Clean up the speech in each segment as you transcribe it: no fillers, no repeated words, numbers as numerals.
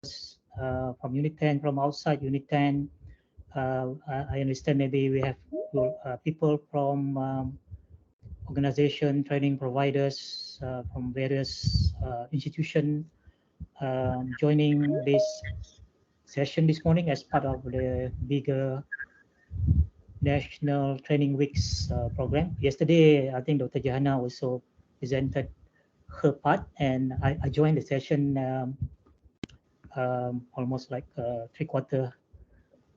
from Unit 10, from outside Unit 10. I understand maybe we have people from organization, training providers from various institutions joining this session this morning as part of the bigger National Training Weeks program. Yesterday, I think Dr. Johanna also presented her part, and I joined the session almost like 3/4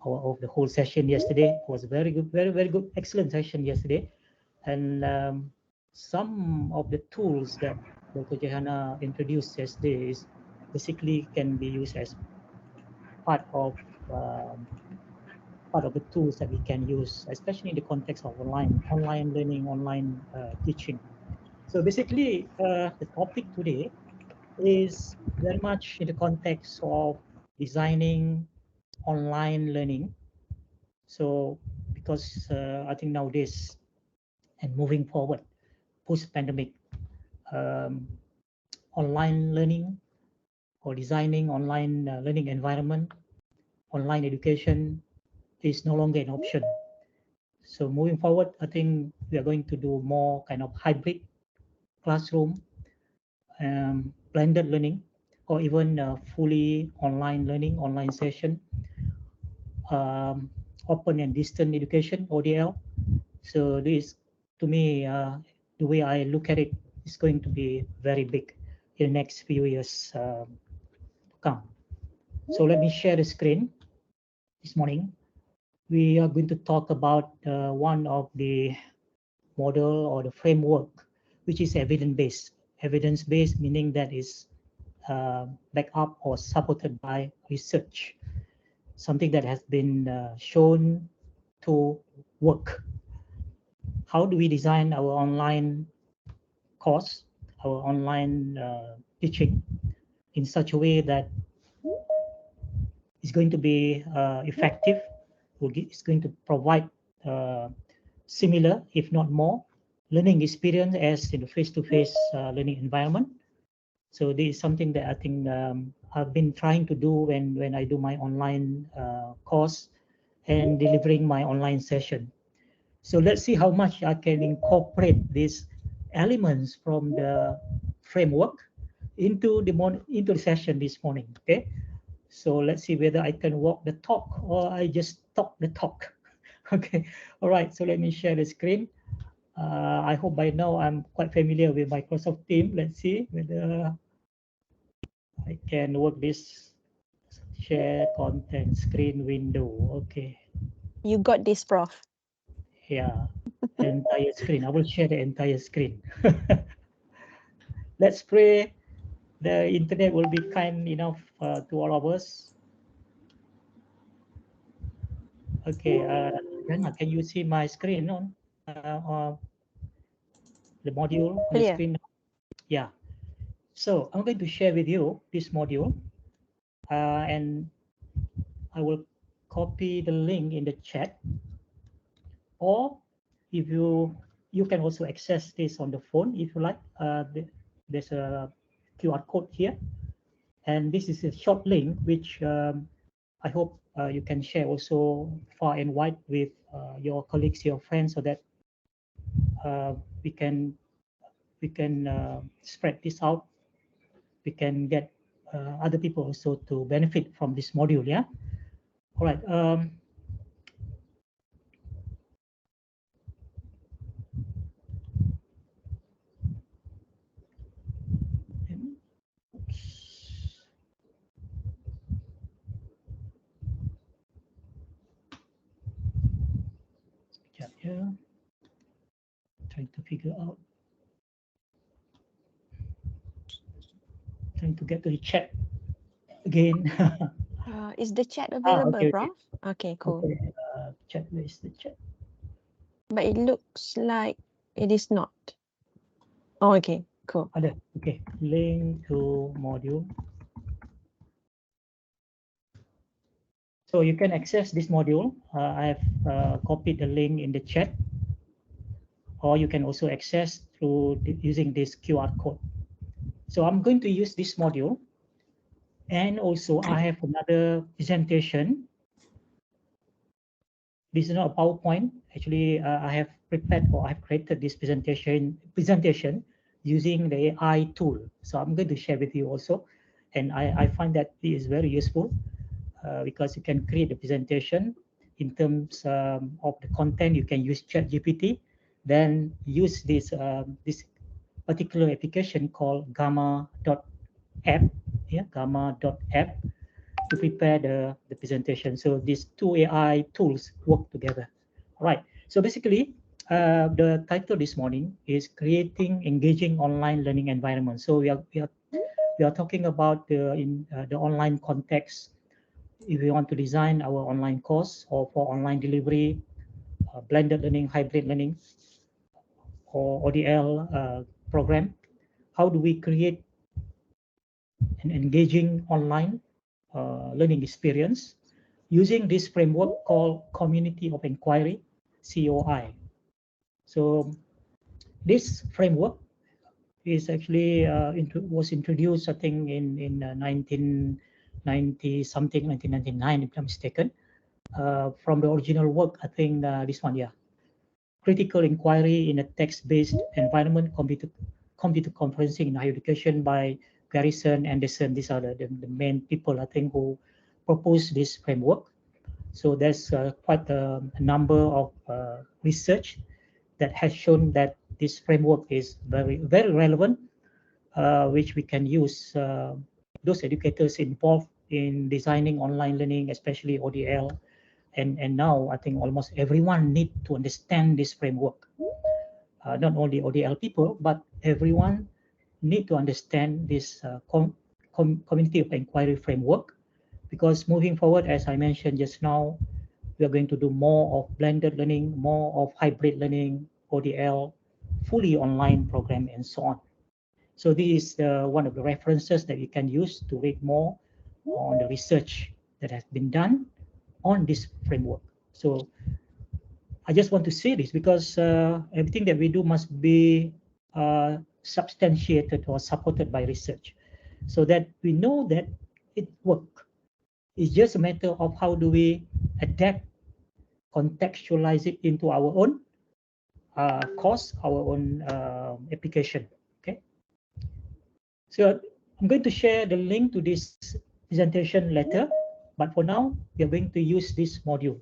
hour of the whole session yesterday. It was very good, very good, excellent session yesterday. And some of the tools that Dr. Johanna introduced yesterday is basically can be used as part of the tools that we can use, especially in the context of online learning, online teaching. So basically, the topic today is very much in the context of designing online learning. So because I think nowadays and moving forward, post-pandemic, online learning or designing online learning environment, online education is no longer an option. So moving forward, I think we are going to do more kind of hybrid classroom, blended learning, or even fully online learning, online session, open and distant education, ODL. So this, to me, the way I look at it, is going to be very big in the next few years to come. So let me share the screen this morning. We are going to talk about one of the model or the framework, which is evidence-based. Evidence-based meaning that is backed up or supported by research, something that has been shown to work. How do we design our online course, our online teaching in such a way that is going to be effective, it's going to provide similar, if not more, learning experience as in the face-to-face learning environment. So this is something that I think I've been trying to do when I do my online course and delivering my online session. So let's see how much I can incorporate these elements from the framework into the session this morning. Okay, so let's see whether I can walk the talk or I just talk the talk. Okay, all right, so let me share the screen. I hope by now I'm quite familiar with Microsoft Teams. Let's see whether I can work this share content screen window. Okay. You got this, Prof. Yeah, the entire screen. I will share the entire screen. Let's pray the internet will be kind enough to all of us. Okay, Jana, can you see my screen on the module on the screen? Yeah. So I'm going to share with you this module, and I will copy the link in the chat. Or if you can also access this on the phone if you like. There's a QR code here, and this is a short link which I hope you can share also far and wide with your colleagues, your friends, so that we can spread this out. We can get other people also to benefit from this module. Yeah. All right. Here, trying to figure out, trying to get to the chat again. Is the chat available, okay, Prof? Okay, cool. Okay, chat, where is the chat? But it looks like it is not. Oh, okay, cool. Okay, link to module. So you can access this module. I have copied the link in the chat, or you can also access through using this QR code. So I'm going to use this module And also I have another presentation. This is not a PowerPoint. Actually, I have prepared or I've created this presentation using the AI tool. So I'm going to share with you also. And I find that it is very useful because you can create a presentation in terms of the content. You can use ChatGPT, then use this particular application called Gamma.app, yeah, Gamma.app to prepare the presentation. So these two AI tools work together. Right. So basically, the title this morning is creating engaging online learning environment. So we are talking about the online context. If we want to design our online course or for online delivery, blended learning, hybrid learning, or ODL program, how do we create an engaging online learning experience using this framework called Community of Inquiry, COI. So this framework is actually was introduced, I think, in 1990 something, 1999, if I'm mistaken, from the original work. I think this one, yeah, critical inquiry in a text-based environment, computer conferencing in higher education by Garrison, Anderson. These are the main people, I think, who proposed this framework. So there's quite a number of research that has shown that this framework is very, very relevant, which we can use those educators involved in designing online learning, especially ODL. And now I think almost everyone need to understand this framework. Not only ODL people, but everyone need to understand this community of inquiry framework, because moving forward, as I mentioned just now, we are going to do more of blended learning, more of hybrid learning, ODL, fully online program, and so on. So this is one of the references that you can use to read more on the research that has been done on this framework. So I just want to say this because everything that we do must be substantiated or supported by research, so that we know that it works. It's just a matter of how do we adapt, contextualize it into our own course, our own application. Okay. So I'm going to share the link to this presentation later, but for now, we are going to use this module.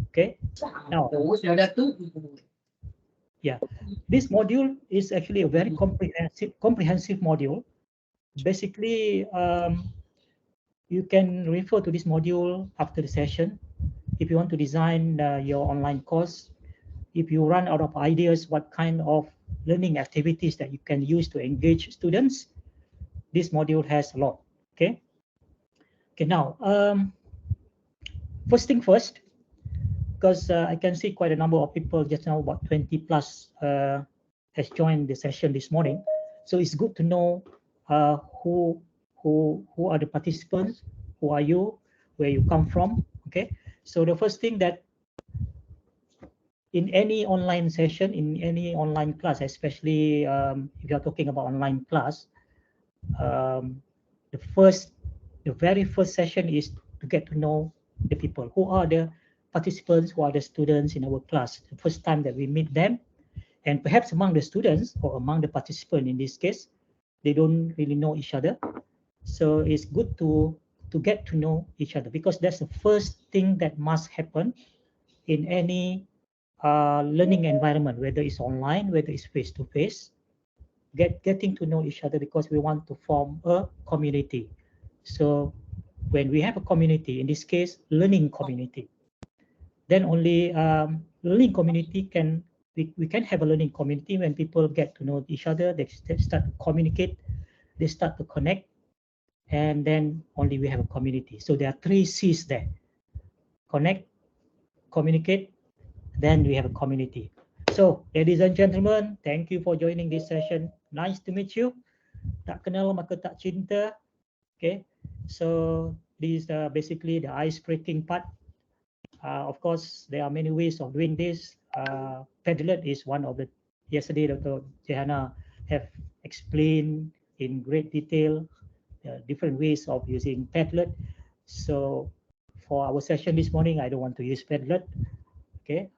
Okay. Now, yeah, this module is actually a very comprehensive module. Basically, you can refer to this module after the session if you want to design your online course. If you run out of ideas what kind of learning activities that you can use to engage students, this module has a lot. Okay. Okay. Now, first thing first, because I can see quite a number of people just now, about 20 plus, has joined the session this morning. So it's good to know who are the participants, who are you, where you come from. Okay. So the first thing that in any online session, in any online class, especially if you're talking about online class, um, the very first session is to get to know the people, who are the participants, who are the students in our class. The first time that we meet them, and perhaps among the students or among the participants in this case, they don't really know each other. So it's good to get to know each other, because that's the first thing that must happen in any learning environment, whether it's online, whether it's face-to-face, getting to know each other, because we want to form a community. So when we have a community, in this case, learning community, then only learning community can, we can have a learning community when people get to know each other, they start to communicate, they start to connect, and then only we have a community. So there are 3 C's there: connect, communicate, then we have a community. So, ladies and gentlemen, thank you for joining this session. Nice to meet you. Tak kenal maka tak cinta. Okay, so this is basically the ice-breaking part. Of course, there are many ways of doing this. Padlet is one of the. Yesterday, Dr. Jehana have explained in great detail different ways of using Padlet. So for our session this morning, I don't want to use Padlet. Okay.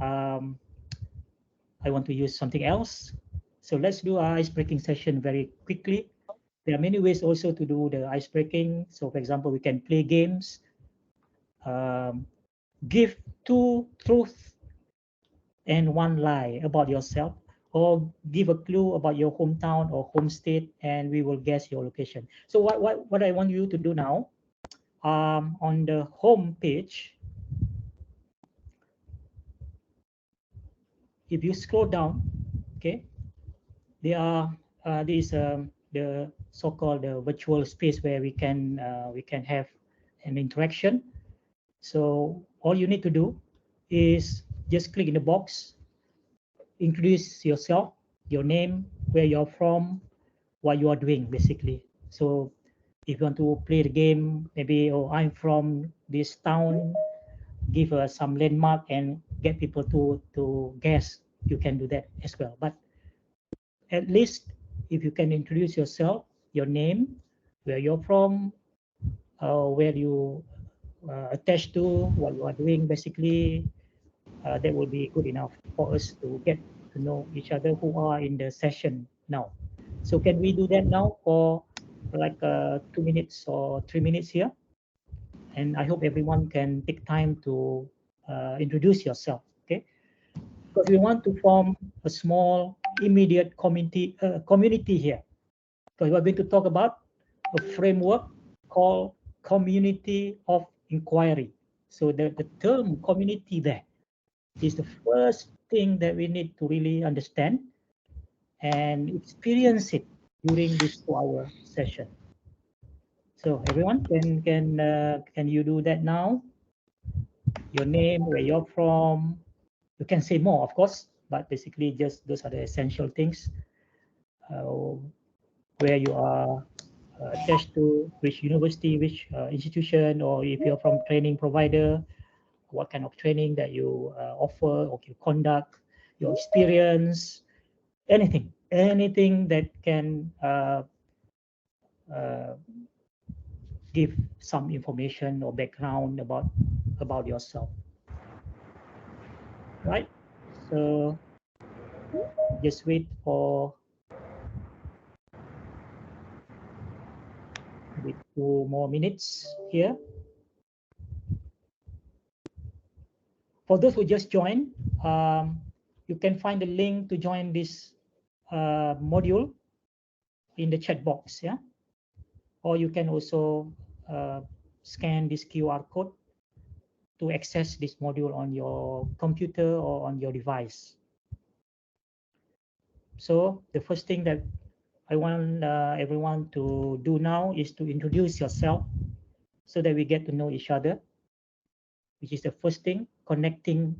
I want to use something else. So let's do our ice breaking session very quickly. There are many ways also to do the ice breaking. So for example, we can play games, give 2 truths and 1 lie about yourself, or give a clue about your hometown or home state, and we will guess your location. So what I want you to do now, on the home page, if you scroll down, okay, there are this the so-called virtual space where we can have an interaction. So all you need to do is just click in the box, introduce yourself, your name, where you're from, what you are doing, basically. So if you want to play the game, maybe, oh, I'm from this town, give some landmark and get people to guess, you can do that as well. But at least if you can introduce yourself, your name, where you're from, where you attached to, what you are doing, basically, that will be good enough for us to get to know each other who are in the session now. So can we do that now for like 2 minutes or 3 minutes here? And I hope everyone can take time to introduce yourself, okay? Because we want to form a small, immediate community here. So we're going to talk about a framework called community of inquiry. So the term community there is the first thing that we need to really understand and experience it during this 2-hour session. So everyone, can you do that now? Your name, where you're from. You can say more, of course, but basically just those are the essential things. Where you are attached to, which university, which institution, or if you're from training provider, what kind of training that you offer or you conduct, your experience, anything that can give some information or background about yourself, right? So just wait for maybe 2 more minutes here. For those who just joined, you can find the link to join this module in the chat box, yeah? Or you can also scan this QR code to access this module on your computer or on your device. So the first thing that I want everyone to do now is to introduce yourself so that we get to know each other, which is the first thing, connecting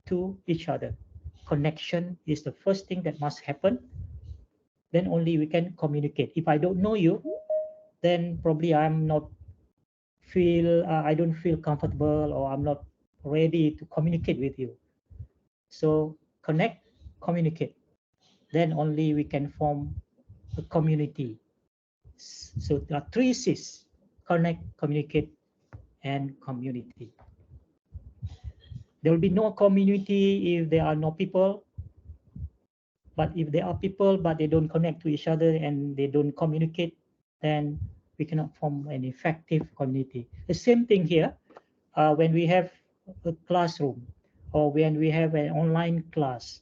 to each other. Connection is the first thing that must happen. Then only we can communicate. If I don't know you, then probably I don't feel comfortable, or I'm not ready to communicate with you. So connect, communicate. Then only we can form a community. So there are 3 C's: connect, communicate, and community. There will be no community if there are no people. But if there are people but they don't connect to each other and they don't communicate, then we cannot form an effective community. The same thing here, when we have a classroom, or when we have an online class,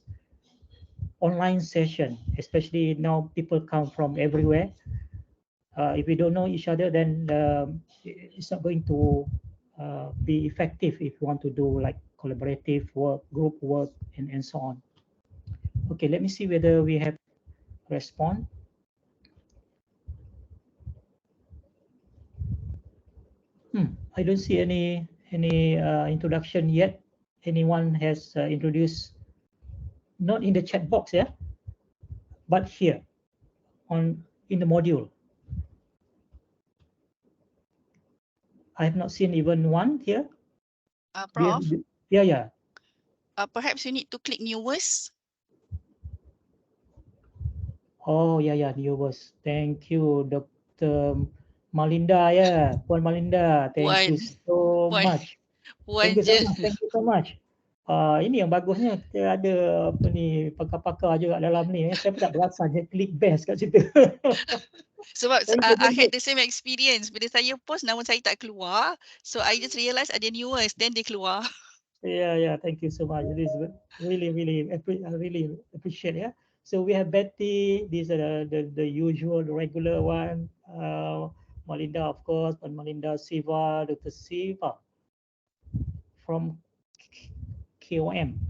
online session, especially now people come from everywhere. If we don't know each other, then it's not going to be effective if you want to do like collaborative work, group work, and so on. Okay, let me see whether we have respond. I don't see any introduction yet. Anyone has introduced, not in the chat box, yeah, but here in the module. I have not seen even one here. Prof, yeah. Perhaps you need to click new words. Oh, yeah, new words. Thank you, Malinda, yeah, Puan Malinda, thank you Puan, so Puan, much. Puan Thank you so je. much. Thank you so much. Ini yang bagusnya kita ada apa ni pakar-pakar juga dalam ni. Saya pun tak perasan saya klik best kat situ. Sebab Thank you, I thank had you. the same experience. Bila saya post, nama saya tak keluar. So I just realised ada newest, then dia keluar. Yeah. Thank you so much. This is really, I really appreciate. Yeah. So we have Betty. These are the usual, the regular one. Malinda, of course, and Malinda Siva, Dr. Siva from KOM,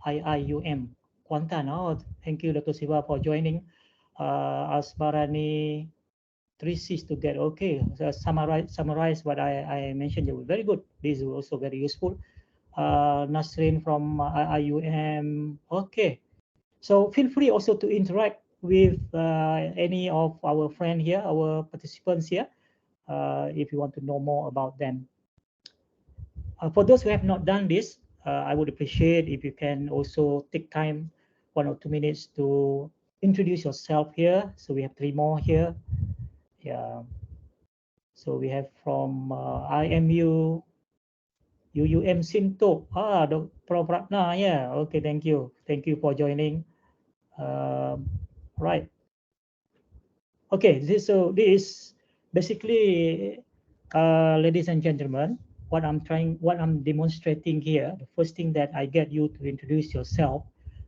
IIUM, Kuantan. Oh, thank you, Dr. Siva, for joining. Asbarani, 3Cs to get. Okay, so summarize what I mentioned. Very good. This is also very useful. Nasrin from IIUM. Okay, so feel free also to interact with any of our friends here, our participants here, if you want to know more about them. For those who have not done this, I would appreciate if you can also take time, 1 or 2 minutes to introduce yourself here. So we have 3 more here. Yeah. So we have from IMU, UUM Sinto. Prof. Ratna. Yeah. Okay. Thank you. Thank you for joining. Right. Okay. This is basically, ladies and gentlemen, what I'm demonstrating here. The first thing that I get you to introduce yourself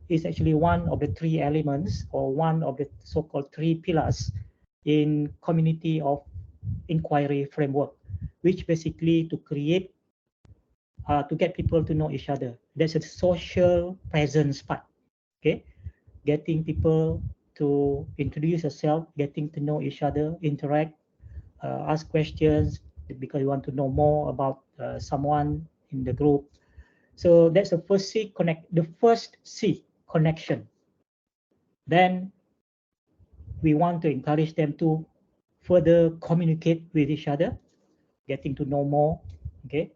is actually one of the 3 elements, or one of the so-called 3 pillars in community of inquiry framework, which basically to create, to get people to know each other. That's a social presence part. Okay, getting people to introduce yourself, getting to know each other, interact, ask questions because you want to know more about someone in the group. So that's the first C, the first C, connection. Then we want to encourage them to further communicate with each other, getting to know more. Okay,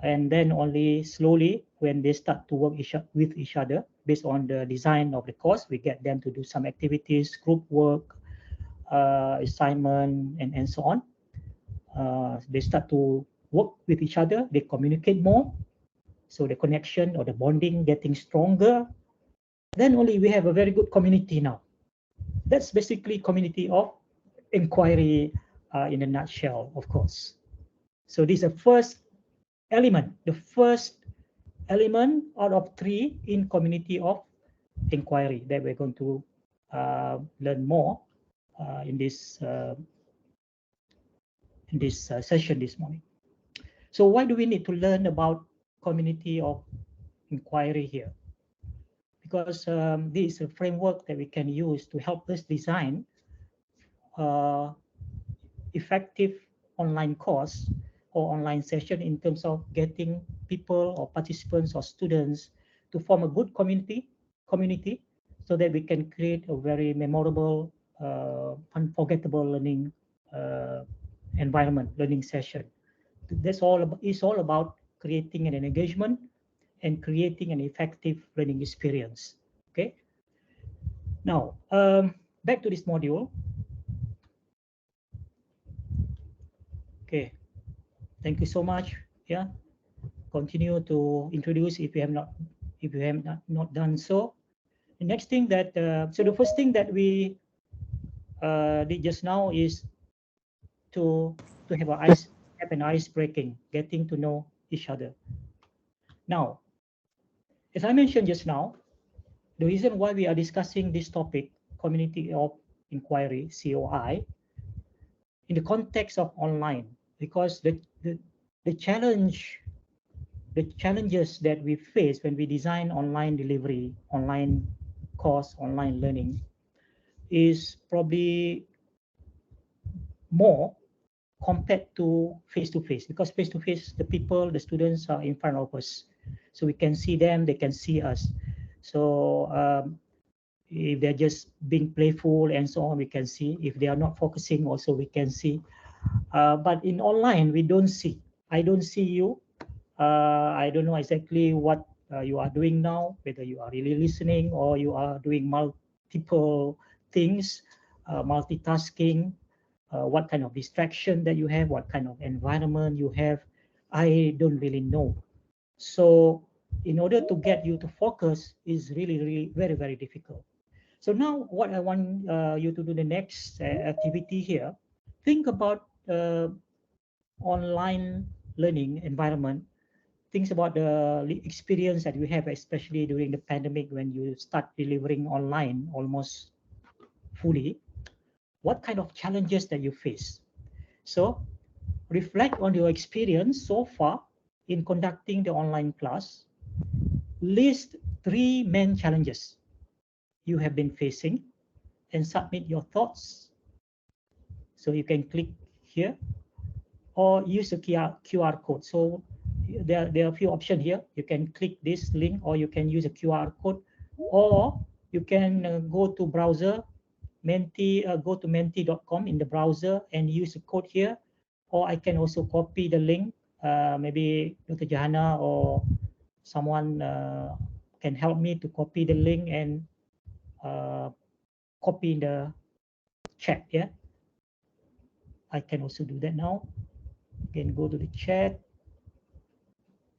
and then only slowly when they start to work with each other based on the design of the course, we get them to do some activities, group work, assignment, and so on. They start to work with each other, they communicate more, so the connection or the bonding getting stronger. Then only we have a very good community now. That's basically community of inquiry in a nutshell, of course. So this is the first element, the first element out of 3 in community of inquiry that we're going to learn more in this session this morning. So why do we need to learn about community of inquiry here? Because this is a framework that we can use to help us design effective online course or online session in terms of getting people or participants or students to form a good community so that we can create a very memorable, unforgettable learning environment, learning session. That's all about, it's all about creating an engagement and creating an effective learning experience. Okay. Now, back to this module. Okay. Thank you so much. Yeah. Continue to introduce if you have not done so. The next thing that so the first thing that we did just now is to have an ice breaking, getting to know each other. Now, as I mentioned just now, the reason why we are discussing this topic, community of inquiry, COI, in the context of online, because the challenges that we face when we design online delivery, online course, online learning is probably more compared to face-to-face, because face-to-face, the people, the students are in front of us. So we can see them, they can see us. So if they're just being playful and so on, we can see. If they are not focusing also, we can see. But in online, we don't see. I don't see you. I don't know exactly what you are doing now, whether you are really listening or you are doing multiple things, multitasking. what kind of distraction that you have, what kind of environment you have. I don't really know. So in order to get you to focus is really, really very, very difficult. So now what I want you to do the next activity here, think about online learning environment. Think about the experience that you have, especially during the pandemic when you start delivering online almost fully. What kind of challenges that you face? So reflect on your experience so far in conducting the online class. List 3 main challenges you have been facing and submit your thoughts. So you can click here or use the QR code. So there are a few options here. You can click this link or you can use a QR code, or you can go to browser, go to menti.com in the browser and use the code here, or I can also copy the link. Maybe Dr. Jahana or someone can help me to copy the link and copy in the chat. Yeah, I can also do that now. Again, go to the chat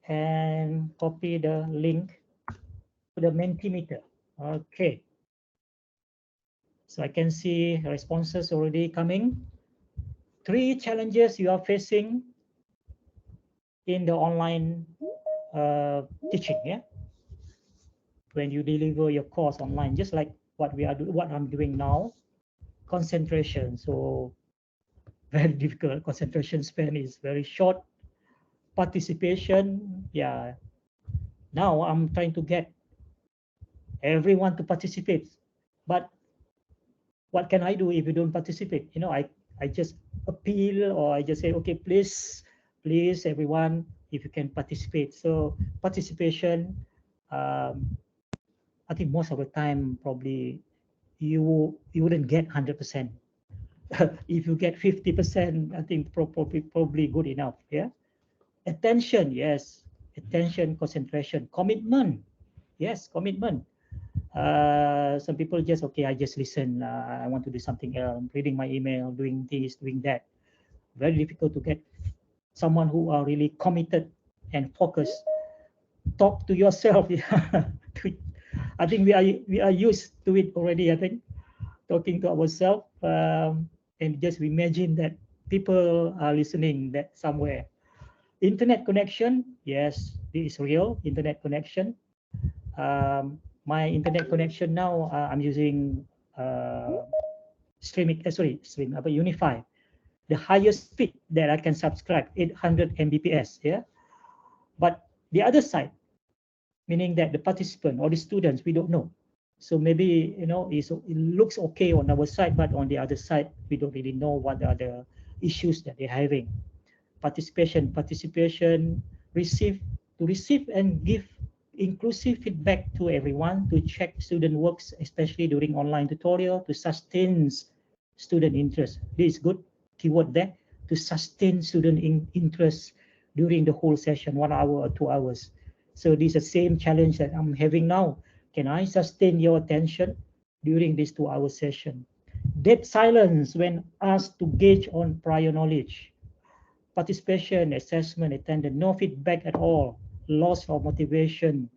and copy the link to the Mentimeter. Okay. So I can see responses already coming. 3 challenges you are facing in the online teaching. Yeah. When you deliver your course online, just like what I'm doing now. Concentration. So very difficult. Concentration span is very short. Participation. Yeah. Now I'm trying to get everyone to participate, but what can I do if you don't participate? I just appeal, or I just say, okay, please everyone, if you can participate. So participation, I think most of the time probably you wouldn't get 100%. If you get 50%, I think probably good enough. Yeah. Attention, yes. Attention, concentration, commitment. Yes, commitment. Some people just, okay, I just listen. I want to do something else. I'm reading my email, doing this, doing that. Very difficult to get someone who are really committed and focused. Talk to yourself. I think we are used to it already. I think talking to ourselves and just imagine that people are listening that somewhere. Internet connection, yes, this is real. Internet connection. My internet connection now, I'm using Unify, the highest speed that I can subscribe, 800 Mbps. Yeah, but the other side, meaning that the participant or the students, we don't know. So maybe it looks okay on our side, but on the other side, we don't really know what are the issues that they're having. Participation, receive and give inclusive feedback to everyone, to check student works, especially during online tutorial, to sustain student interest. This is good keyword there, to sustain student interest during the whole session, 1 hour or 2 hours. So this is the same challenge that I'm having now. Can I sustain your attention during this 2-hour session? Dead silence when asked to gauge on prior knowledge. Participation, assessment, attendance, no feedback at all, loss of motivation,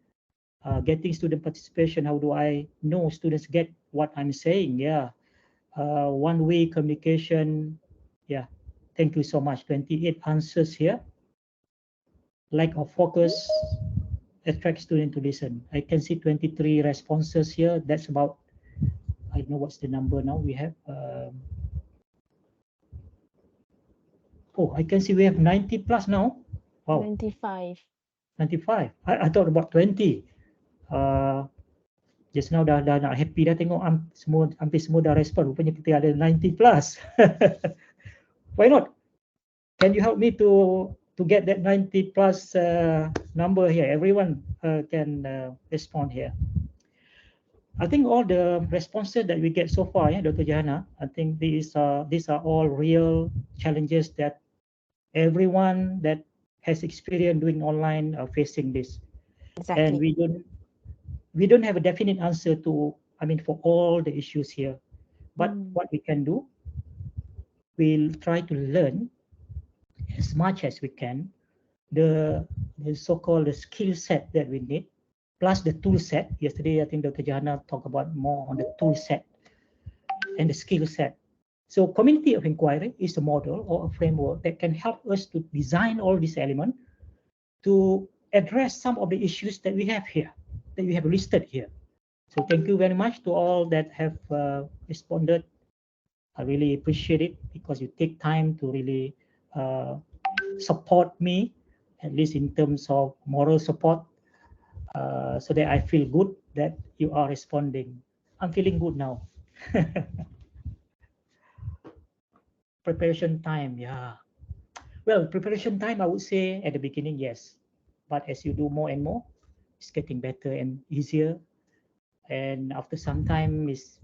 getting student participation. How do I know students get what I'm saying? Yeah, one-way communication. Yeah, thank you so much. 28 answers here. Lack of focus, attract student to listen. I can see 23 responses here. That's about, I don't know what's the number now we have. Oh, I can see we have 90 plus now. Wow. 95. 95. I thought about 20. Just now dah nak happy dah tengok hampir semua dah respon. Rupanya kita ada 90 plus. Why not? Can you help me to get that 90 plus number here? Everyone can respond here. I think all the responses that we get so far, Dr. Jahana, I think these are all real challenges that everyone that has experience doing online are facing this. Exactly. And we don't have a definite answer for all the issues here. But what we can do, we'll try to learn as much as we can the so-called the skill set that we need, plus the tool set. Yesterday, I think Dr. Jahana talked about more on the tool set and the skill set. So community of inquiry is a model or a framework that can help us to design all these elements to address some of the issues that we have here, that we have listed here. So thank you very much to all that have responded. I really appreciate it because you take time to really support me, at least in terms of moral support, so that I feel good that you are responding. I'm feeling good now. Preparation time, yeah. Well, preparation time, I would say at the beginning, yes. But as you do more and more, it's getting better and easier. And after some time, is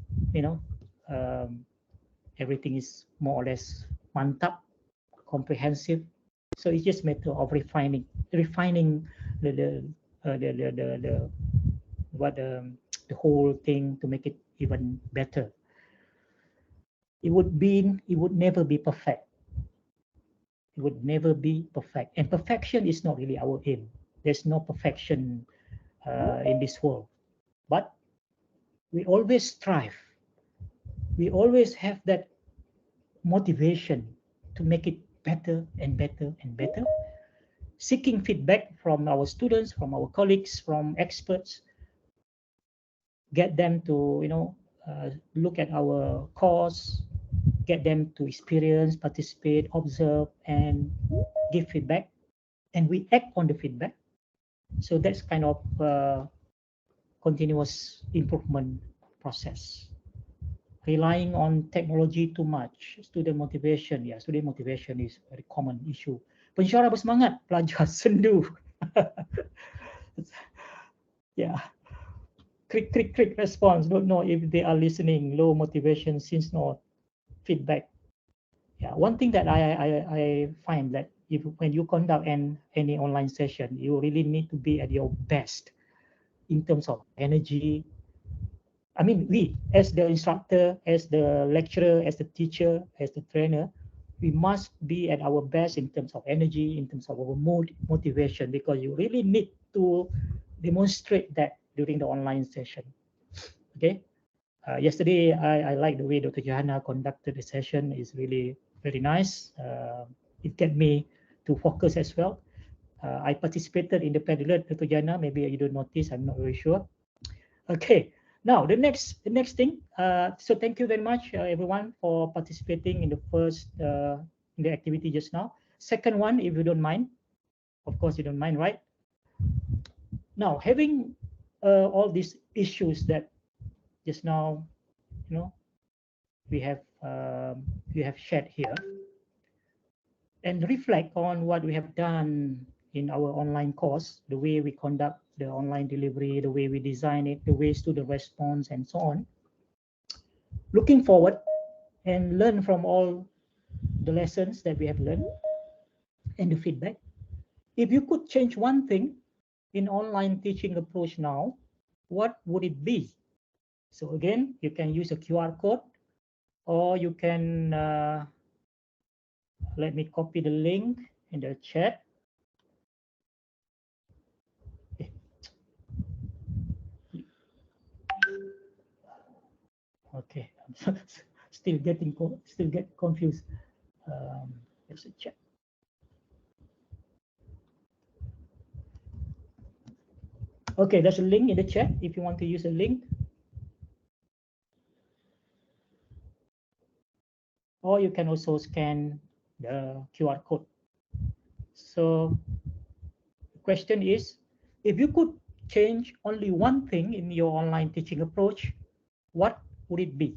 everything is more or less mantap, comprehensive. So it's just a matter of refining the whole thing to make it even better. It would never be perfect. It would never be perfect, and perfection is not really our aim. There's no perfection in this world, but we always strive. We always have that motivation to make it better and better and better, seeking feedback from our students, from our colleagues, from experts, get them to look at our course, get them to experience, participate, observe, and give feedback, and we act on the feedback. So that's kind of continuous improvement process. Relying on technology too much, student motivation, yeah, student motivation is a very common issue. Pensyarah bersemangat, pelajar sendu. Yeah. Click response, don't know if they are listening, low motivation since no feedback. Yeah, one thing that I find that when you conduct any online session, you really need to be at your best in terms of energy. I mean, we as the instructor, as the lecturer, as the teacher, as the trainer, we must be at our best in terms of energy, in terms of our mood, motivation, because you really need to demonstrate that during the online session. Okay. Yesterday, I like the way Dr. Johanna conducted the session. It's really very nice. It get me to focus as well. I participated in the pedaled, Dr. Johanna. Maybe you don't notice. I'm not very sure. Okay. Now the next thing. So thank you very much, everyone, for participating in the first in the activity just now. Second one, if you don't mind, of course you don't mind, right? Now having all these issues that just now, we have shared here, and reflect on what we have done in our online course, the way we conduct the online delivery, the way we design it, the way student response, and so on. Looking forward and learn from all the lessons that we have learned and the feedback. If you could change one thing in online teaching approach now, what would it be? So again, you can use a QR code, or you can let me copy the link in the chat. Okay, still get confused. There's a chat. Okay, there's a link in the chat if you want to use a link. Or you can also scan the QR code. So the question is, if you could change only one thing in your online teaching approach, what would it be?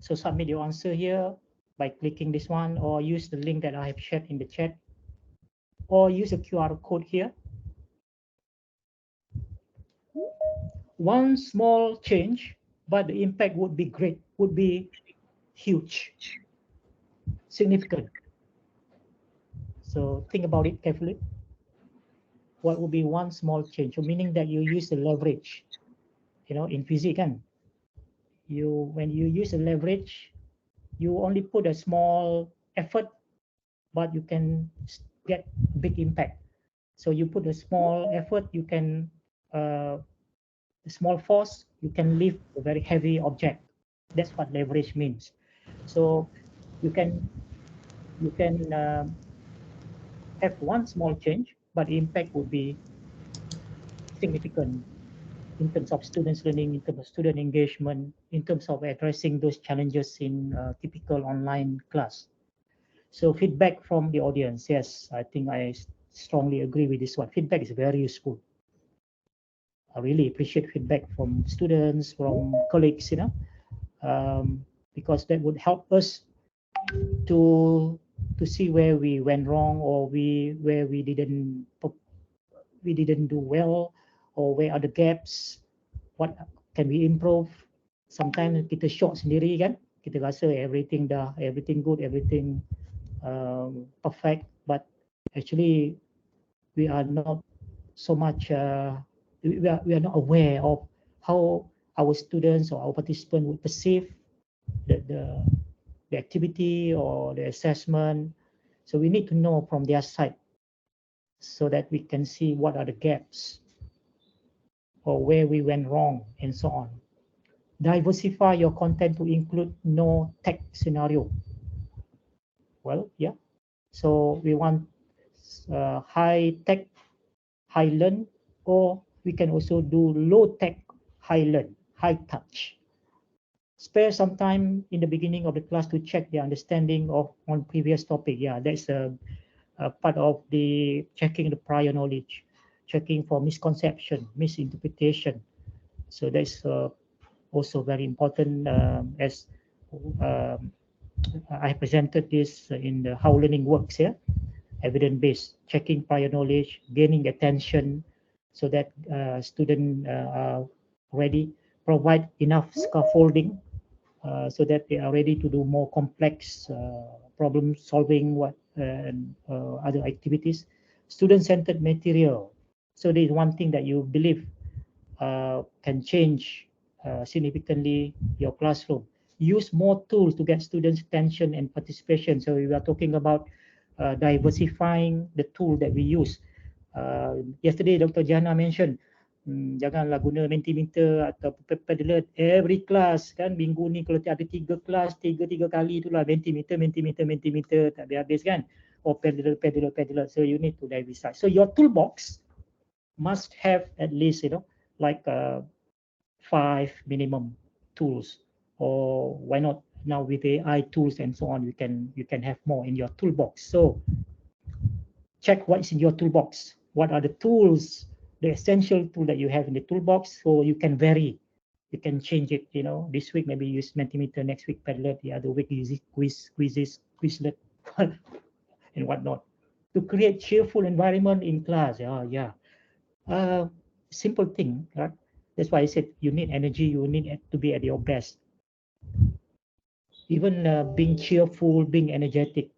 So submit your answer here by clicking this one, or use the link that I have shared in the chat, or use a QR code here. One small change, but the impact would be great, would be huge, significant. So think about it carefully. What would be one small change? So meaning that you use the leverage, in physics, when you use the leverage, you only put a small effort, but you can get big impact. So you put a small effort, you can a small force, you can lift a very heavy object. That's what leverage means. So you can have one small change, but the impact would be significant in terms of students learning, in terms of student engagement, in terms of addressing those challenges in typical online class. So feedback from the audience, yes, I think I strongly agree with this one. Feedback is very useful. I really appreciate feedback from students, from colleagues, because that would help us to see where we went wrong, or where we didn't do well, or where are the gaps, what can we improve. Sometimes kita shock sendiri kan, kita rasa everything good, everything perfect, but actually we are not so much we are not aware of how our students or our participants would perceive the activity or the assessment. So we need to know from their side so that we can see what are the gaps or where we went wrong and so on. Diversify your content to include no tech scenario. Well, yeah. So we want high tech, high learn, or we can also do low tech, high learn, high touch. Spare some time in the beginning of the class to check the understanding of on previous topic. Yeah, that's a part of the checking the prior knowledge, checking for misconception, misinterpretation. So that's also very important, as um, I presented this in the how learning works here, evidence-based, checking prior knowledge, gaining attention, so that students are ready, provide enough scaffolding so that they are ready to do more complex problem solving, and other activities. Student-centered material. So there is one thing that you believe can change significantly your classroom. Use more tools to get students' attention and participation. So we are talking about diversifying the tool that we use. Yesterday, Dr. Jana mentioned, janganlah guna Mentimeter atau Padlet every class kan. Minggu ni kalau ada 3 kelas, tiga kali itulah Mentimeter, tak habis-habis kan. Or Padlet. So you need to diversify. So your toolbox must have at least, like 5 minimum tools, or why not now with AI tools and so on, you can have more in your toolbox. So check what is in your toolbox. What are the tools, the essential tool that you have in the toolbox, so you can vary. You can change it, this week maybe use Mentimeter, next week Padlet, the other week use Quizlet, and whatnot, to create cheerful environment in class. Yeah. Simple thing, right? That's why I said you need energy, you need to be at your best. Even being cheerful, being energetic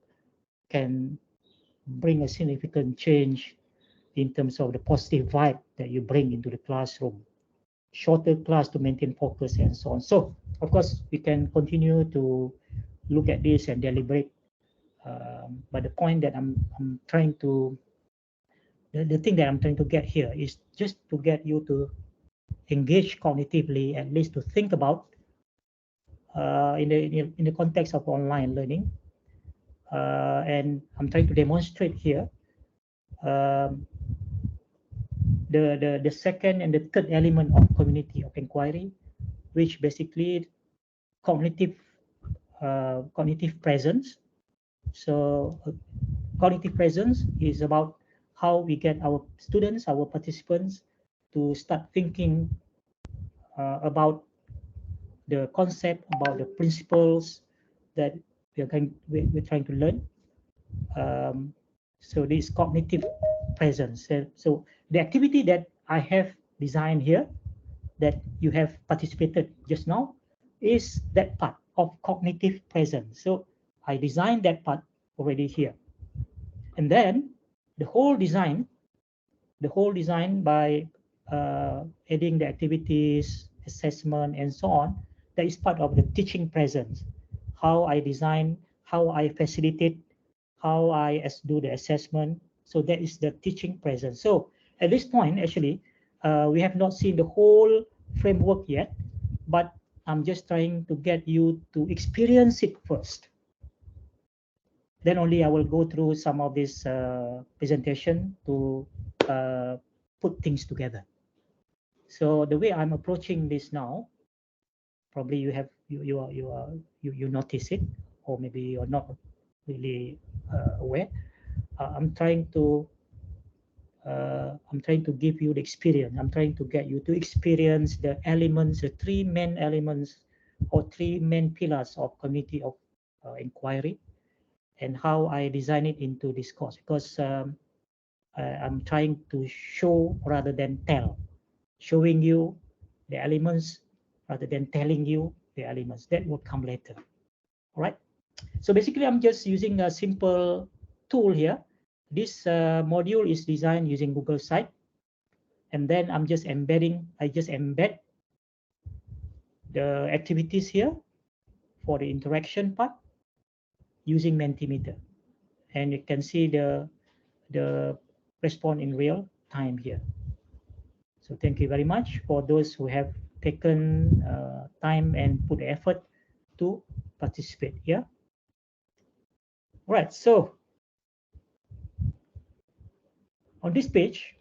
can bring a significant change in terms of the positive vibe that you bring into the classroom. Shorter class to maintain focus and so on. So, of course, we can continue to look at this and deliberate. But the point that I'm trying to, the thing that I'm trying to get here is just to get you to engage cognitively, at least to think about in the context of online learning. And I'm trying to demonstrate here the second and the third element of community of inquiry, which basically cognitive presence. So cognitive presence is about how we get our students, our participants, to start thinking about the concept, about the principles that we're trying to learn. So this cognitive presence. So the activity that I have designed here, that you have participated just now, is that part of cognitive presence. So I designed that part already here. And then the whole design by adding the activities, assessment, and so on, that is part of the teaching presence. how I design, how I facilitate, how I do the assessment. So that is the teaching presence. So at this point, actually, we have not seen the whole framework yet, but I'm just trying to get you to experience it first. Then only I will go through some of this presentation to put things together. So the way I'm approaching this now, probably you notice it, or maybe you're not really aware. I'm trying to give you the experience. I'm trying to get you to experience the elements, the three main elements or three main pillars of community of inquiry, and how I design it into this course, because I'm trying to show rather than tell, showing you the elements rather than telling you the elements. That will come later. All right. So basically, I'm just using a simple tool here. This module is designed using Google Site, and then I just embed the activities here for the interaction part using Mentimeter, and you can see the response in real time here. So thank you very much for those who have taken time and put effort to participate here. All right, so on this page,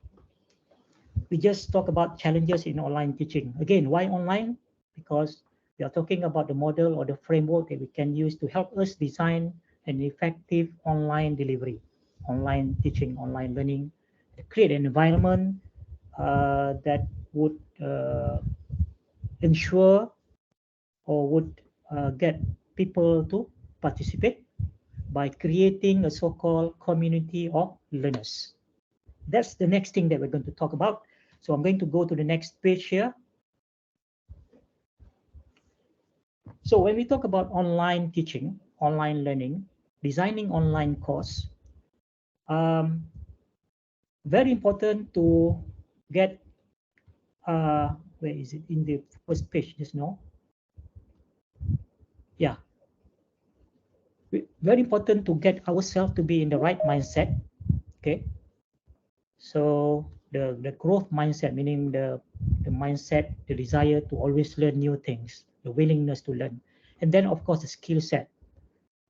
we just talk about challenges in online teaching. Again, why online? Because we are talking about the model or the framework that we can use to help us design an effective online delivery, online teaching, online learning, to create an environment that would ensure or would get people to participate by creating a so-called community of learners. That's the next thing that we're going to talk about. So I'm going to go to the next page here. So when we talk about online teaching, online learning, designing online course, very important to get, where is it? In the first page just now. Yeah. Very important to get ourselves to be in the right mindset. Okay. So the growth mindset, meaning the mindset, the desire to always learn new things, the willingness to learn, and then of course the skill set.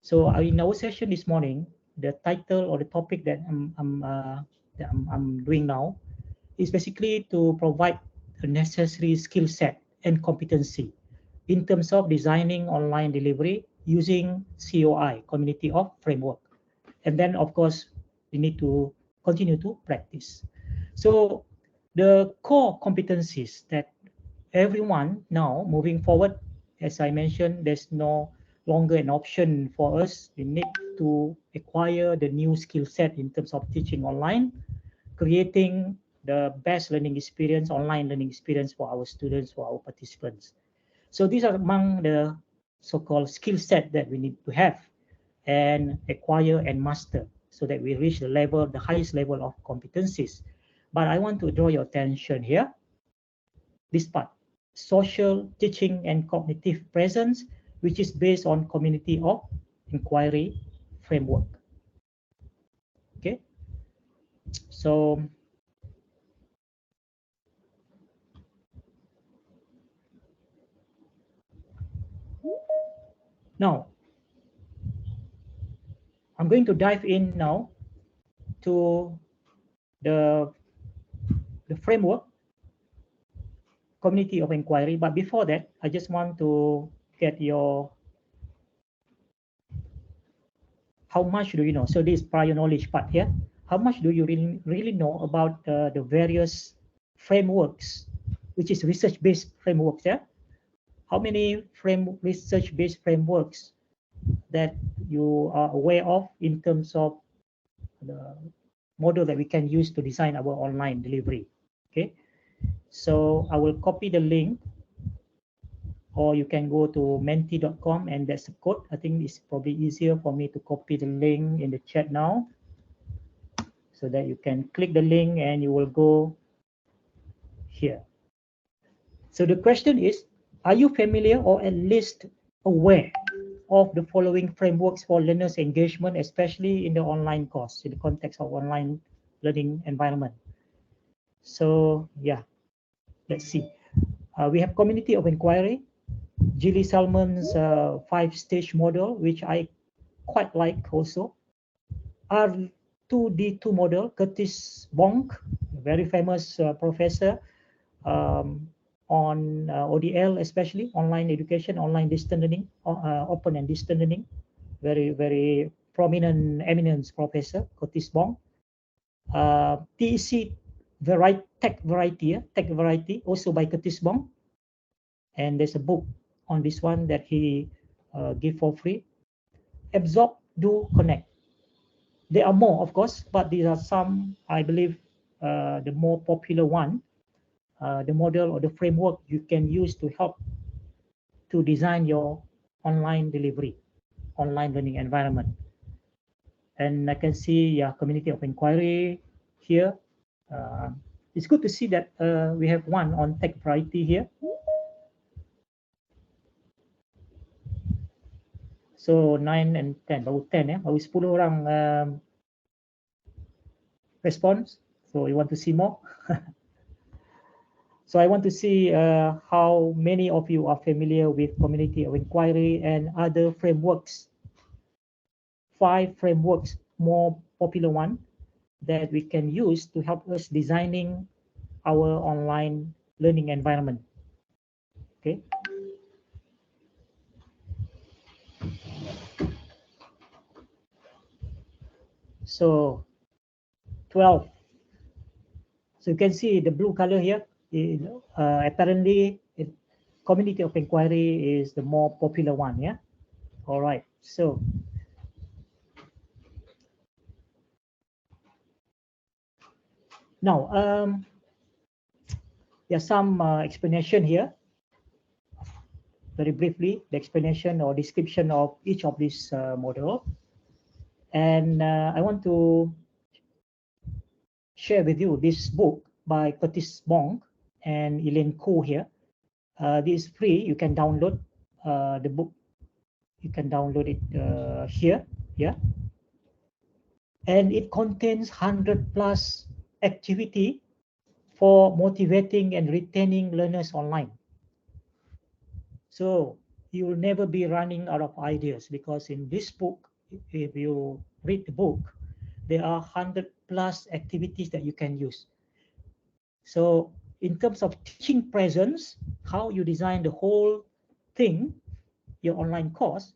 So in our session this morning, the title or the topic that I'm doing now is basically to provide a necessary skill set and competency in terms of designing online delivery using CoI, Community of Framework. And then of course, we need to continue to practice. So the core competencies that everyone now moving forward, as I mentioned, there's no longer an option for us. We need to acquire the new skill set in terms of teaching online, creating the best learning experience, online learning experience for our students, for our participants. So these are among the so-called skill set that we need to have and acquire and master so that we reach the level, the highest level of competencies. But I want to draw your attention here, this part, social teaching and cognitive presence, which is based on community of inquiry framework. Okay, so now I'm going to dive in now to the framework, community of inquiry. But before that, I just want to get your, how much do you know? So this prior knowledge part here. How much do you really know about the various frameworks, which is research-based frameworks? Yeah. How many research-based frameworks that you are aware of in terms of the model that we can use to design our online delivery? Okay. So I will copy the link, or you can go to menti.com and that's the code. I think it's probably easier for me to copy the link in the chat now, so that you can click the link and you will go here. So the question is, are you familiar or at least aware of the following frameworks for learners' engagement, especially in the online course, in the context of online learning environment. So yeah, let's see. We have community of inquiry, Gilly Salmon's 5-stage model, which I quite like also. R2D2 model, Curtis Bonk, very famous professor on ODL, especially online education, online distance learning, open and distance learning. Very prominent eminence professor, Curtis Bonk. TEC tech variety, also by Curtis Bonk. And there's a book on this one that he give for free. Absorb, do, connect. There are more, of course, but these are some, I believe, the more popular one, the model or the framework you can use to help to design your online delivery, online learning environment. And I can see, yeah, community of inquiry here. It's good to see that we have one on tech variety here. So 9 and 10, baru 10 baru 10 orang response. So you want to see more? So I want to see how many of you are familiar with community of inquiry and other frameworks. 5 frameworks, more popular one that we can use to help us designing our online learning environment. Okay. So 12. So you can see the blue color here. Apparently, community of inquiry is the more popular one. Yeah. All right. So now, there's some explanation here. Very briefly, the explanation or description of each of these model. And I want to share with you this book by Curtis Bonk and Elaine Ko here. This is free. You can download the book. You can download it here. Yeah. And it contains 100+ activity for motivating and retaining learners online. So you will never be running out of ideas, because in this book, if you read the book, there are 100+ activities that you can use. So in terms of teaching presence, how you design the whole thing, your online course,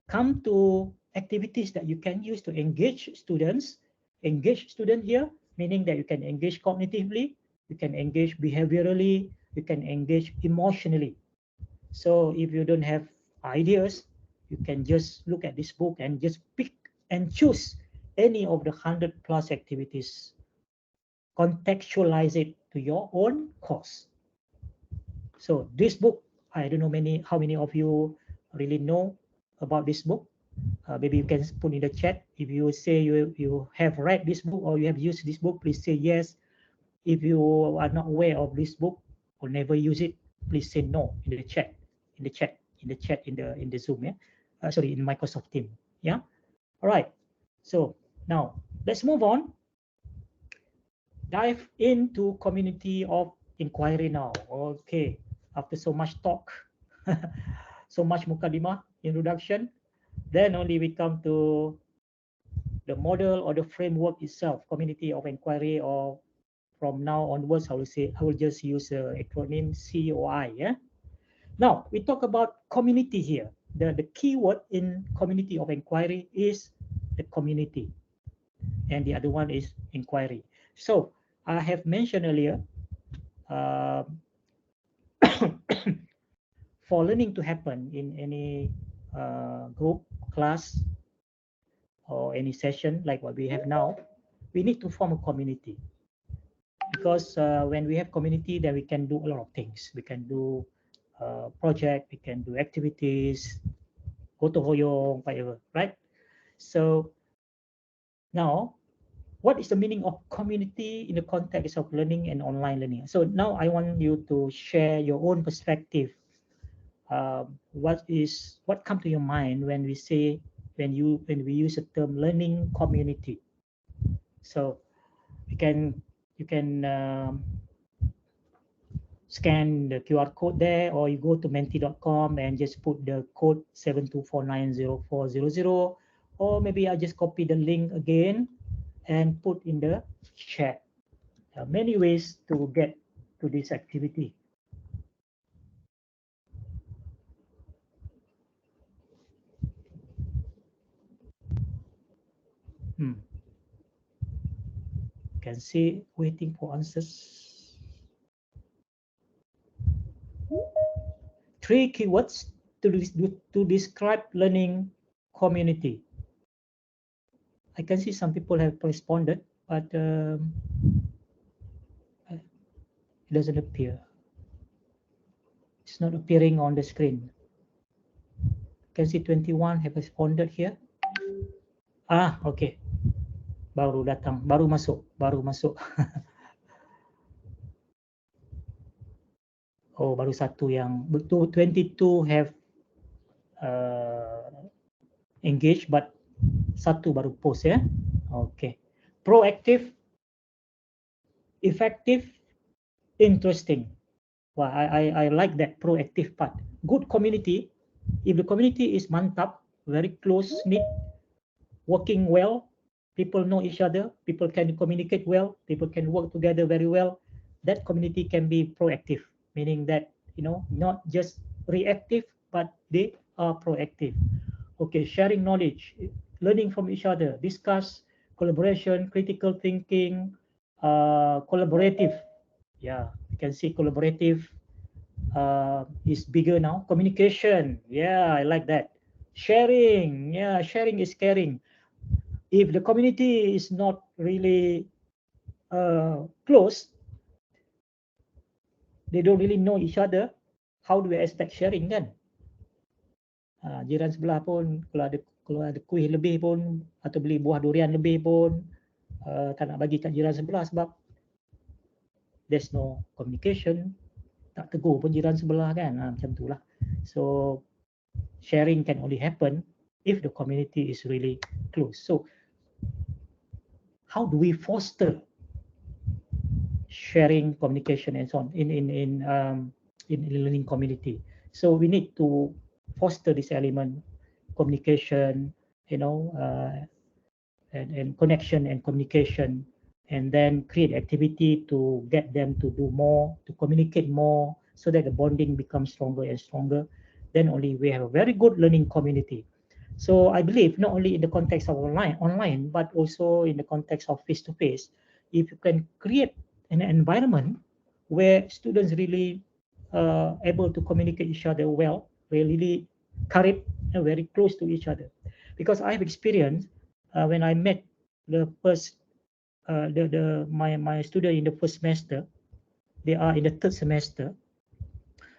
come to activities that you can use to engage students. Engage student here, meaning that you can engage cognitively, you can engage behaviorally, you can engage emotionally. So if you don't have ideas, you can just look at this book and just pick and choose any of the 100+ activities, contextualize it to your own course. So this book, I don't know how many of you really know about this book. Maybe you can put in the chat. If you say you have read this book or you have used this book, please say yes. If you are not aware of this book or never use it, please say no in the chat. In the Zoom, yeah. Sorry, in Microsoft Teams, yeah. All right. So now let's move on. Dive into community of inquiry now. Okay. After so much talk, so much mukadimah introduction, then only we come to the model or the framework itself, community of inquiry, or from now onwards, I will just use the acronym COI. Yeah. Now we talk about community here. The key word in community of inquiry is the community, and the other one is inquiry. So I have mentioned earlier, for learning to happen in any group, class, or any session like what we have now, we need to form a community. Because when we have community, then we can do a lot of things. We can do project, we can do activities, gotong royong, whatever, right? So now, what is the meaning of community in the context of learning and online learning? So now I want you to share your own perspective what comes to your mind when we say when we use the term learning community? So you can scan the QR code there, or you go to menti.com and just put the code 72490400, or maybe I just copy the link again and put in the chat. There are many ways to get to this activity. You can see waiting for answers. 3 keywords to describe learning community. I can see some people have responded, but it doesn't appear. It's not appearing on the screen. You can see 21 have responded here. Okay. Baru datang, baru masuk. Oh, baru satu yang betul. 22 have engaged, but satu baru post ya. Okay. Proactive, effective, interesting. Well, I like that proactive part. Good community. If the community is mantap, very close knit, working well, people know each other, people can communicate well, people can work together very well, that community can be proactive, meaning that, not just reactive, but they are proactive. Okay, sharing knowledge, learning from each other, discuss, collaboration, critical thinking, collaborative. Yeah, you can see collaborative is bigger now. Communication, yeah, I like that. Sharing, yeah, sharing is caring. If the community is not really close, they don't really know each other, how do we expect sharing kan? Jiran sebelah pun kalau ada kuih lebih pun, atau beli buah durian lebih pun, tak nak bagi kat jiran sebelah sebab there's no communication, tak tegur pun jiran sebelah kan, macam tu lah. So sharing can only happen if the community is really close. So how do we foster sharing, communication, and so on in learning community? So we need to foster this element, communication, and connection and communication, and then create activity to get them to do more, to communicate more, so that the bonding becomes stronger and stronger. Then only we have a very good learning community. So I believe not only in the context of online, but also in the context of face-to-face, if you can create an environment where students really able to communicate each other well, really current and very close to each other. Because I have experienced when I met the first my student in the first semester, they are in the third semester.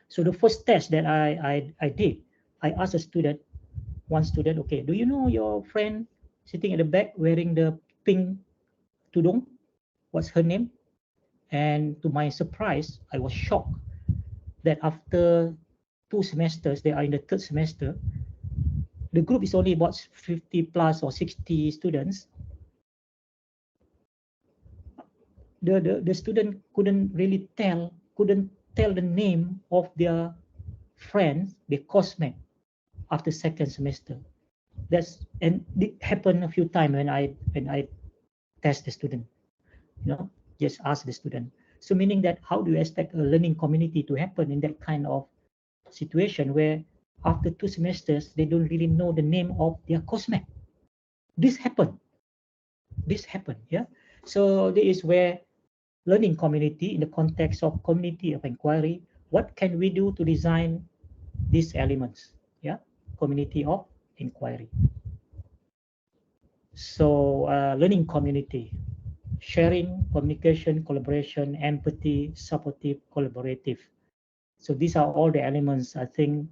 So the first test that I did, I asked one student, okay, do you know your friend sitting at the back wearing the pink tudung? What's her name? And to my surprise, I was shocked that after 2 semesters, they are in the third semester, the group is only about 50 plus or 60 students. The student couldn't tell the name of their friends, their coursemate, after second semester. And it happened a few times when I test the student, just ask the student. So meaning that how do you expect a learning community to happen in that kind of situation where after 2 semesters they don't really know the name of their coursemate? This happened, yeah. So this is where learning community, in the context of community of inquiry, what can we do to design these elements? Yeah, community of inquiry. So learning community, sharing, communication, collaboration, empathy, supportive, collaborative. So these are all the elements. I think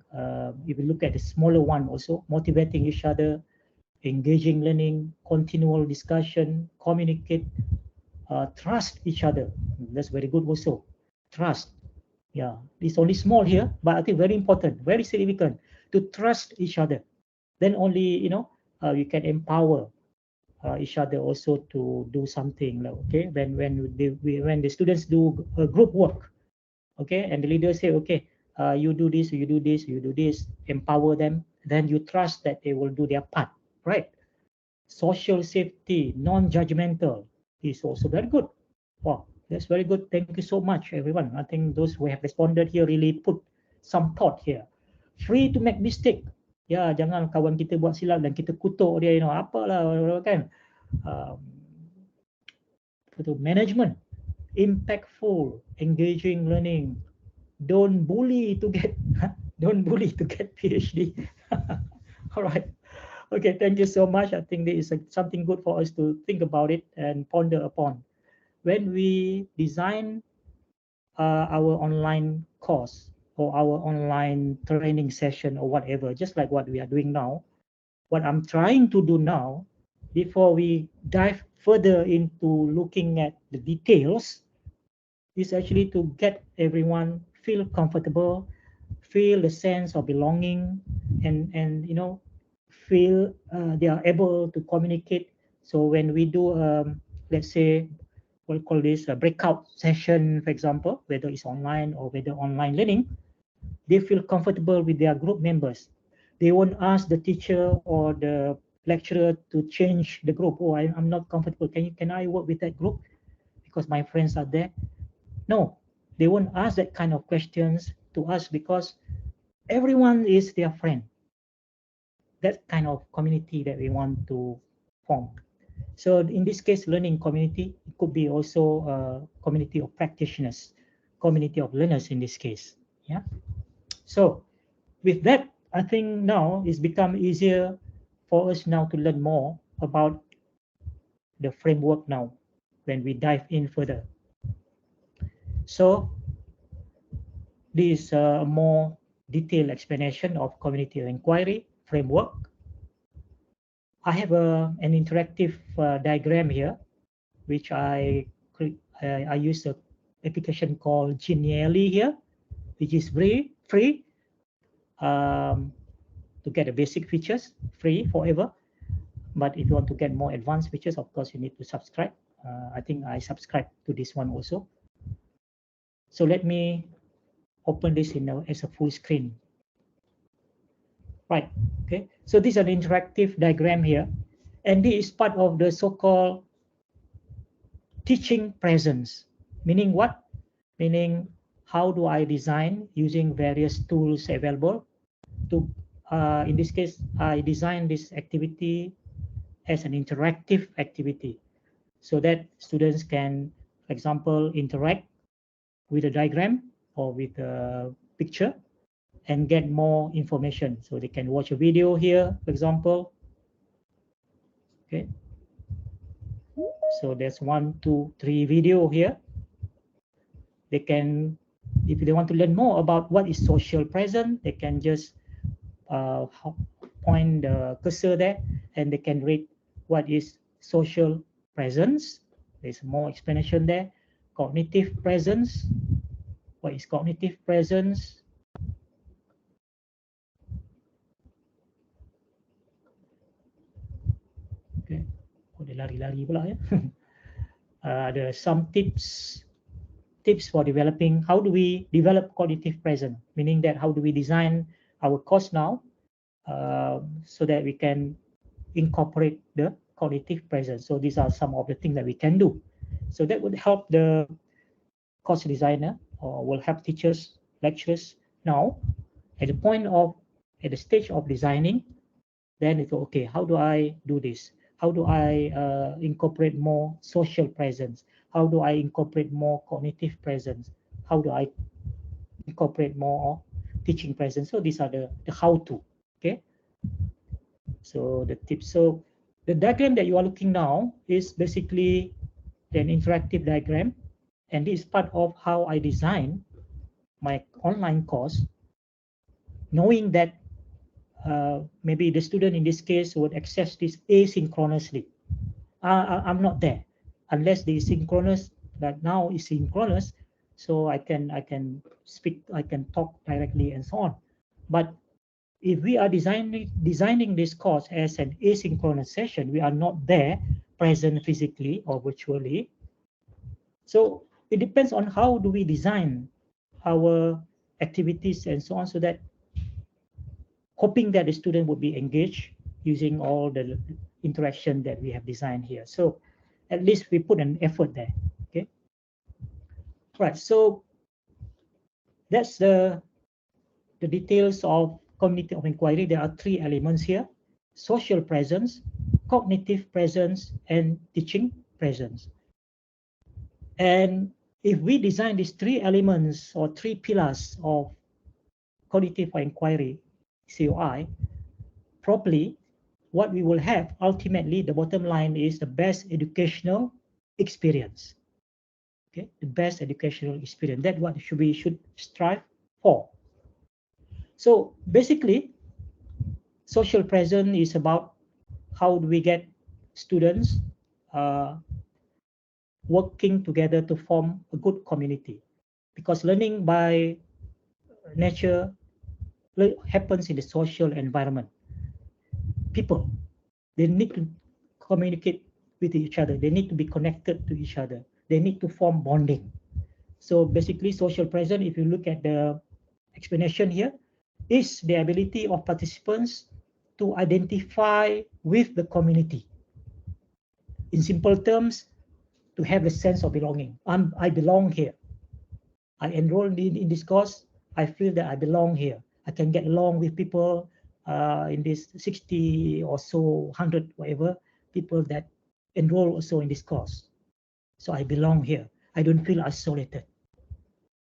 if you look at the smaller one also, motivating each other, engaging learning, continual discussion, communicate, trust each other. That's very good also. Trust. Yeah, it's only small here, but I think very important, very significant to trust each other. Then only, you can empower each other also to do something. Like, okay, when the students do group work, okay, and the leader say, okay, you do this, you do this, you do this, empower them. Then you trust that they will do their part, right? Social safety, non-judgmental is also very good. Wow, that's very good. Thank you so much, everyone. I think those who have responded here really put some thought here. Free to make mistake. Ya, jangan kawan kita buat silap dan kita kutuk dia, apalah kan. Um, management, impactful, engaging learning. Don't bully to get don't bully to get PhD. All right. Okay, thank you so much. I think this is something good for us to think about it and ponder upon. When we design our online course or our online training session or whatever, just like what we are doing now, what I'm trying to do now, before we dive further into looking at the details, is actually to get everyone feel comfortable, feel the sense of belonging, and feel they are able to communicate. So when we do, let's say, we'll call this a breakout session, for example, whether it's online or whether online learning, they feel comfortable with their group members. They won't ask the teacher or the lecturer to change the group. Oh, I'm not comfortable. Can I work with that group because my friends are there? No, they won't ask that kind of questions to us because everyone is their friend. That kind of community that we want to form. So in this case, learning community, it could be also a community of practitioners, community of learners in this case. Yeah. So with that, I think now it's become easier for us now to learn more about the framework now when we dive in further. So this is a more detailed explanation of community inquiry framework. I have an interactive diagram here, which I use an application called Genially here, which is free to get the basic features, free forever. But if you want to get more advanced features, of course, you need to subscribe. I think I subscribe to this one also. So let me open this as a full screen. Right, okay. So this is an interactive diagram here. And this is part of the so-called teaching presence. Meaning what? Meaning how do I design using various tools available to, in this case, I design this activity as an interactive activity so that students can, for example, interact with a diagram or with a picture and get more information. So they can watch a video here, for example. Okay. So there's 1, 2, 3 video here. They can, if they want to learn more about what is social present, they can just point the cursor there and they can read what is social presence. There's more explanation there. Cognitive presence. What is cognitive presence? Okay. Oh, dia lari-lari pula ya. Ada some tips for developing. How do we develop cognitive presence? Meaning that how do we design our course now so that we can incorporate the cognitive presence. So these are some of the things that we can do. So that would help the course designer or will help teachers, lecturers now at the stage of designing. Then it's okay, how do I do this? How do I incorporate more social presence? How do I incorporate more cognitive presence? How do I incorporate more teaching presence? So these are the how-to, okay? So the tips. So the diagram that you are looking now is basically an interactive diagram, and this is part of how I design my online course, knowing that maybe the student in this case would access this asynchronously. I'm not there unless the synchronous that now is synchronous. so I can speak, I can talk directly and so on. But if we are designing this course as an asynchronous session, we are not there present physically or virtually. So it depends on how do we design our activities and so on, so that hoping that the student would be engaged using all the interaction that we have designed here. So at least we put an effort there. Okay. Right. So that's the details of community of inquiry. There are three elements here: social presence, cognitive presence, and teaching presence. And if we design these three elements or three pillars of cognitive inquiry, COI, properly, what we will have ultimately, the bottom line is the best educational experience. Okay, the best educational experience. That's what we should strive for. So basically, social presence is about how do we get students working together to form a good community, because learning by nature happens in the social environment. People, they need to communicate with each other. They need to be connected to each other. They need to form bonding. So basically, social presence, if you look at the explanation here, is the ability of participants to identify with the community. In simple terms, to have a sense of belonging. I belong here. I enrolled in this course. I feel that I belong here. I can get along with people in this 60 or so, 100, whatever, people that enroll also in this course. So I belong here. I don't feel isolated.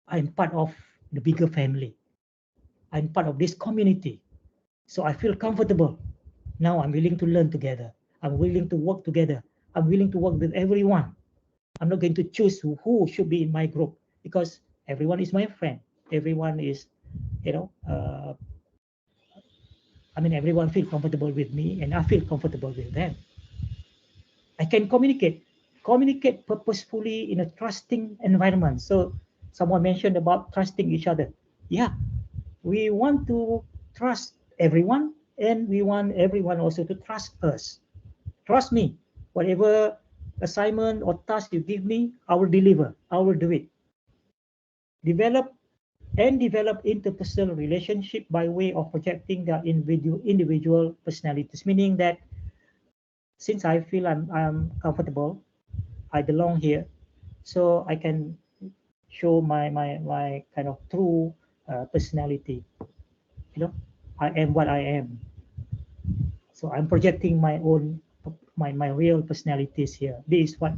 I'm part of the bigger family. I'm part of this community. So I feel comfortable. Now I'm willing to learn together. I'm willing to work together. I'm willing to work with everyone. I'm not going to choose who should be in my group, because everyone is my friend. Everyone is, everyone feels comfortable with me and I feel comfortable with them. I can communicate purposefully in a trusting environment. So someone mentioned about trusting each other. Yeah, we want to trust everyone, and we want everyone also to trust us. Trust me, whatever assignment or task you give me, I will deliver. I will do it. Develop interpersonal relationship by way of projecting their individual personalities, meaning that since I feel I'm comfortable, I belong here, so I can show my kind of true personality. I am what I am. So I'm projecting my own my real personalities here. This is what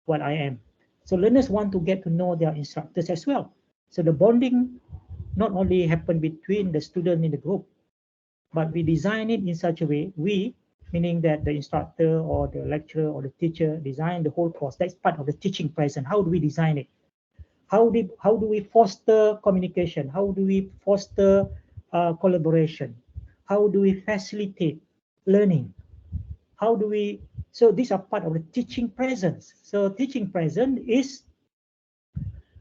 what I am. So learners want to get to know their instructors as well. So the bonding not only happen between the student in the group, but we design it in such a way, meaning that the instructor or the lecturer or the teacher design the whole course. That's part of the teaching present. How do we design it? How do we foster communication? How do we foster collaboration? How do we facilitate learning? How do we, so these are part of the teaching presence. So teaching present is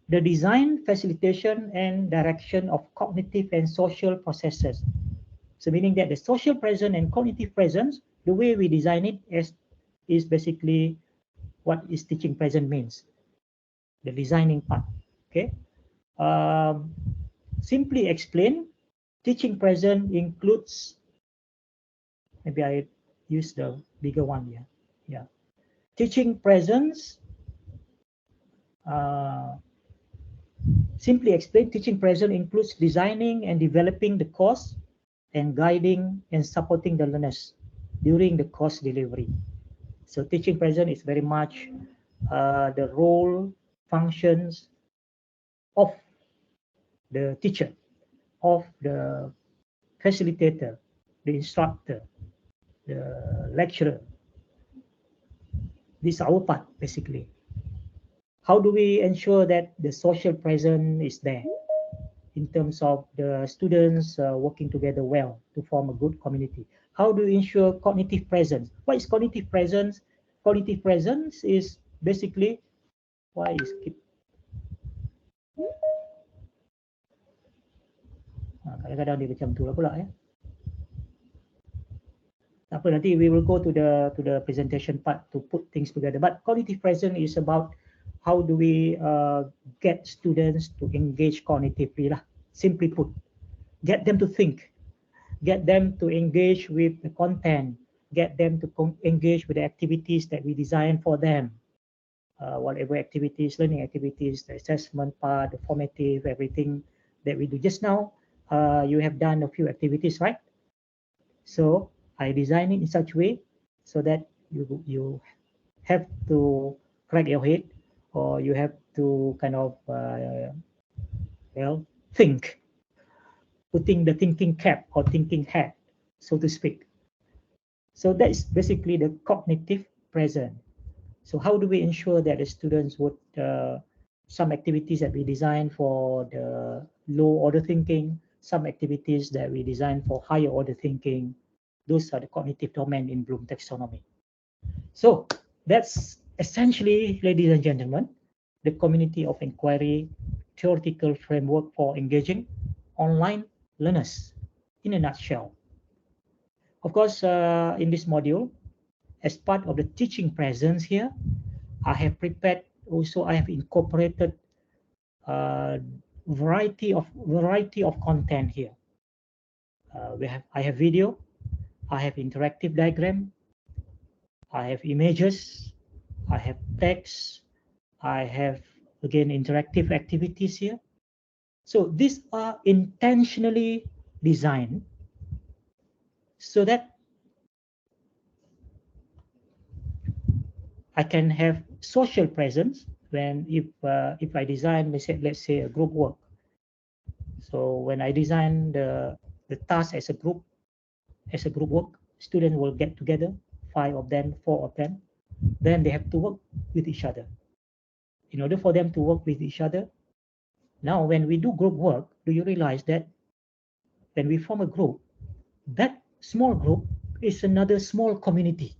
the design, facilitation, and direction of cognitive and social processes. So meaning that the social presence and cognitive presence, the way we design it is basically what is teaching present means, the designing part. Okay. Simply explain, teaching present includes, maybe I use the bigger one here. Yeah. Teaching presence, simply explain, teaching present includes designing and developing the course and guiding and supporting the learners during the course delivery. So teaching present is very much the role, functions of the teacher, of the facilitator, the instructor, the lecturer. This is our part, basically. How do we ensure that the social presence is there in terms of the students working together well to form a good community? How do we ensure cognitive presence? What is cognitive presence? Cognitive presence is basically, why is keep Kadang-kadang dia macam tu lah pula ya. Tak apa, nanti we will go to the presentation part to put things together. But cognitive presence is about how do we get students to engage cognitively lah. Simply put, get them to think, get them to engage with the content, get them to engage with the activities that we design for them. Whatever activities, learning activities, the assessment part, the formative, everything that we do. Just now, you have done a few activities, right? So I design it in such a way so that you have to crack your head, or you have to kind of think, putting the thinking cap or thinking hat, so to speak. So that is basically the cognitive present. So how do we ensure that the students would some activities that we design for the low order thinking, some activities that we design for higher order thinking, those are the cognitive domain in Bloom taxonomy. So that's essentially, ladies and gentlemen, the community of inquiry theoretical framework for engaging online learners in a nutshell. Of course, in this module, as part of the teaching presence here, I have prepared also, I have incorporated variety of content here. I have video, I have interactive diagram, I have images, I have text, I have again interactive activities here. So these are intentionally designed so that I can have social presence when if I design, let's say a group work. So when I design the task as a group work, students will get together, 5 of them, 4 of them, then they have to work with each other. In order for them to work with each other, now when we do group work, do you realize that when we form a group, that small group is another small community.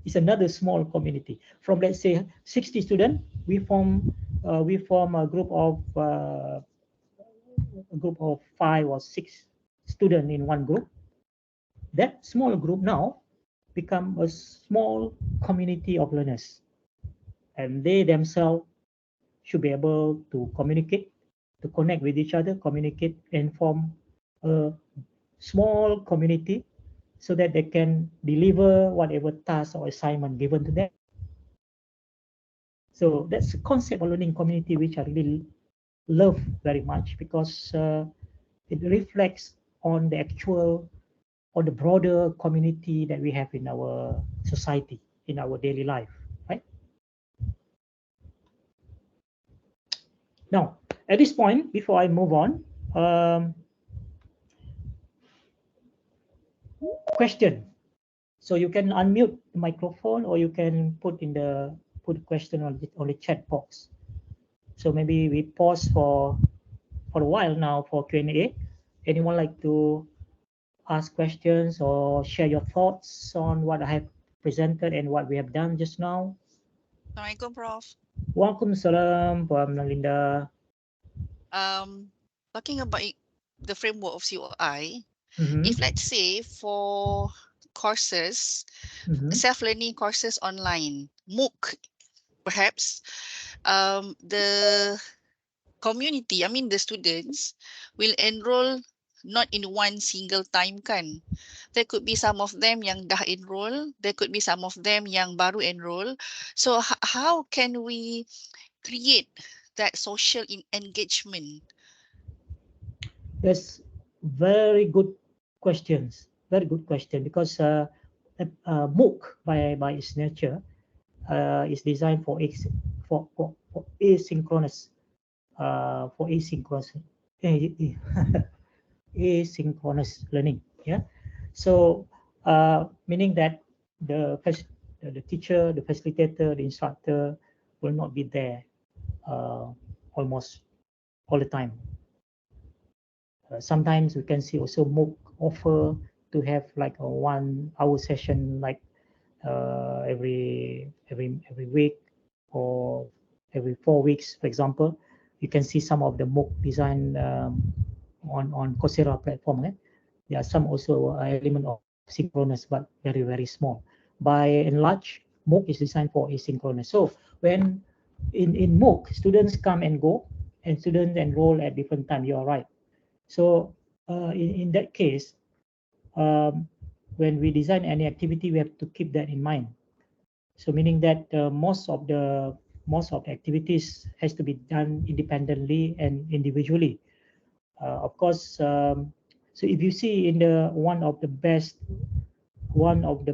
It's another small community. From, let's say, 60 students, we form a group of 5 or 6 students in one group. That small group now become a small community of learners, and they themselves should be able to communicate, to connect with each other, communicate, and form a small community so that they can deliver whatever task or assignment given to them. So that's a concept of learning community which I really love very much, because it reflects on the actual or the broader community that we have in our society, in our daily life, right? Now, at this point, before I move on, question. So you can unmute the microphone, or you can put question on the chat box. So maybe we pause for a while now for Q&A. Anyone like to ask questions or share your thoughts on what I have presented and what we have done just now? Assalamualaikum, Prof. Waalaikumsalam, Puan Linda. Talking about the framework of COI, Mhm. if let's say for courses, Mhm. self-learning courses online, MOOC, perhaps, the community, I mean the students, will enroll not in one single time kan. There could be some of them yang dah enroll, there could be some of them yang baru enroll. So how can we create that social engagement? That's very good questions. Very good question, because MOOC by its nature is designed for asynchronous asynchronous learning. Yeah. So meaning that the teacher, the facilitator, the instructor will not be there almost all the time. Sometimes we can see also MOOC offer to have like a 1 hour session, like every week or every 4 weeks, for example. You can see some of the MOOC design on Coursera platform. There are some also element of synchronous, but very, very small. By and large, MOOC is designed for asynchronous. So when in MOOC, students come and go, and students enroll at different time. You are right. So in that case, when we design any activity, we have to keep that in mind. So meaning that most of the activities has to be done independently and individually. Of course, so if you see in the one of the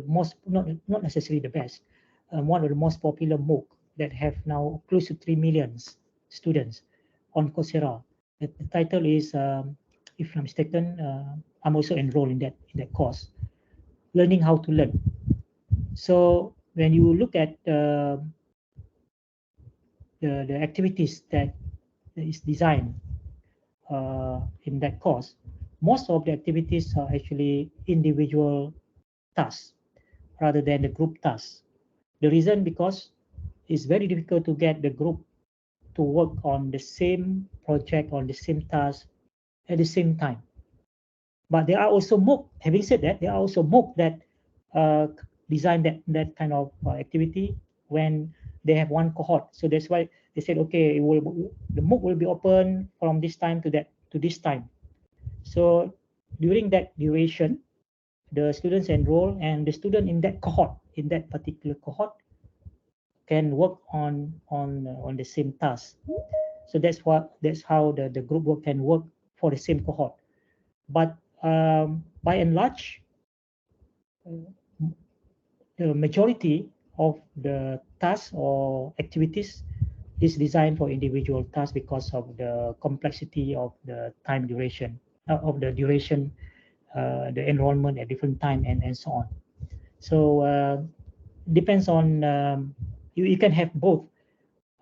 most, not necessarily the best, one of the most popular MOOC that have now close to 3 million students on Coursera. The title is, if I'm mistaken, I'm also enrolled in that course, Learning How to Learn. So when you look at the activities that is designed in that course, most of the activities are actually individual tasks rather than the group tasks. The reason because it's very difficult to get the group to work on the same project, on the same task at the same time. But there are also MOOC. Having said that, there are also MOOC that design that kind of activity when they have one cohort. So that's why they said, okay, the MOOC will be open from this time to this time. So during that duration, the students enroll, and the student in that cohort, in that particular cohort, can work on the same task. So that's how the group work can work for the same cohort. But by and large, the majority of the tasks or activities is designed for individual tasks because of the complexity of the time duration, the enrollment at different time, and so on. So depends on, you can have both.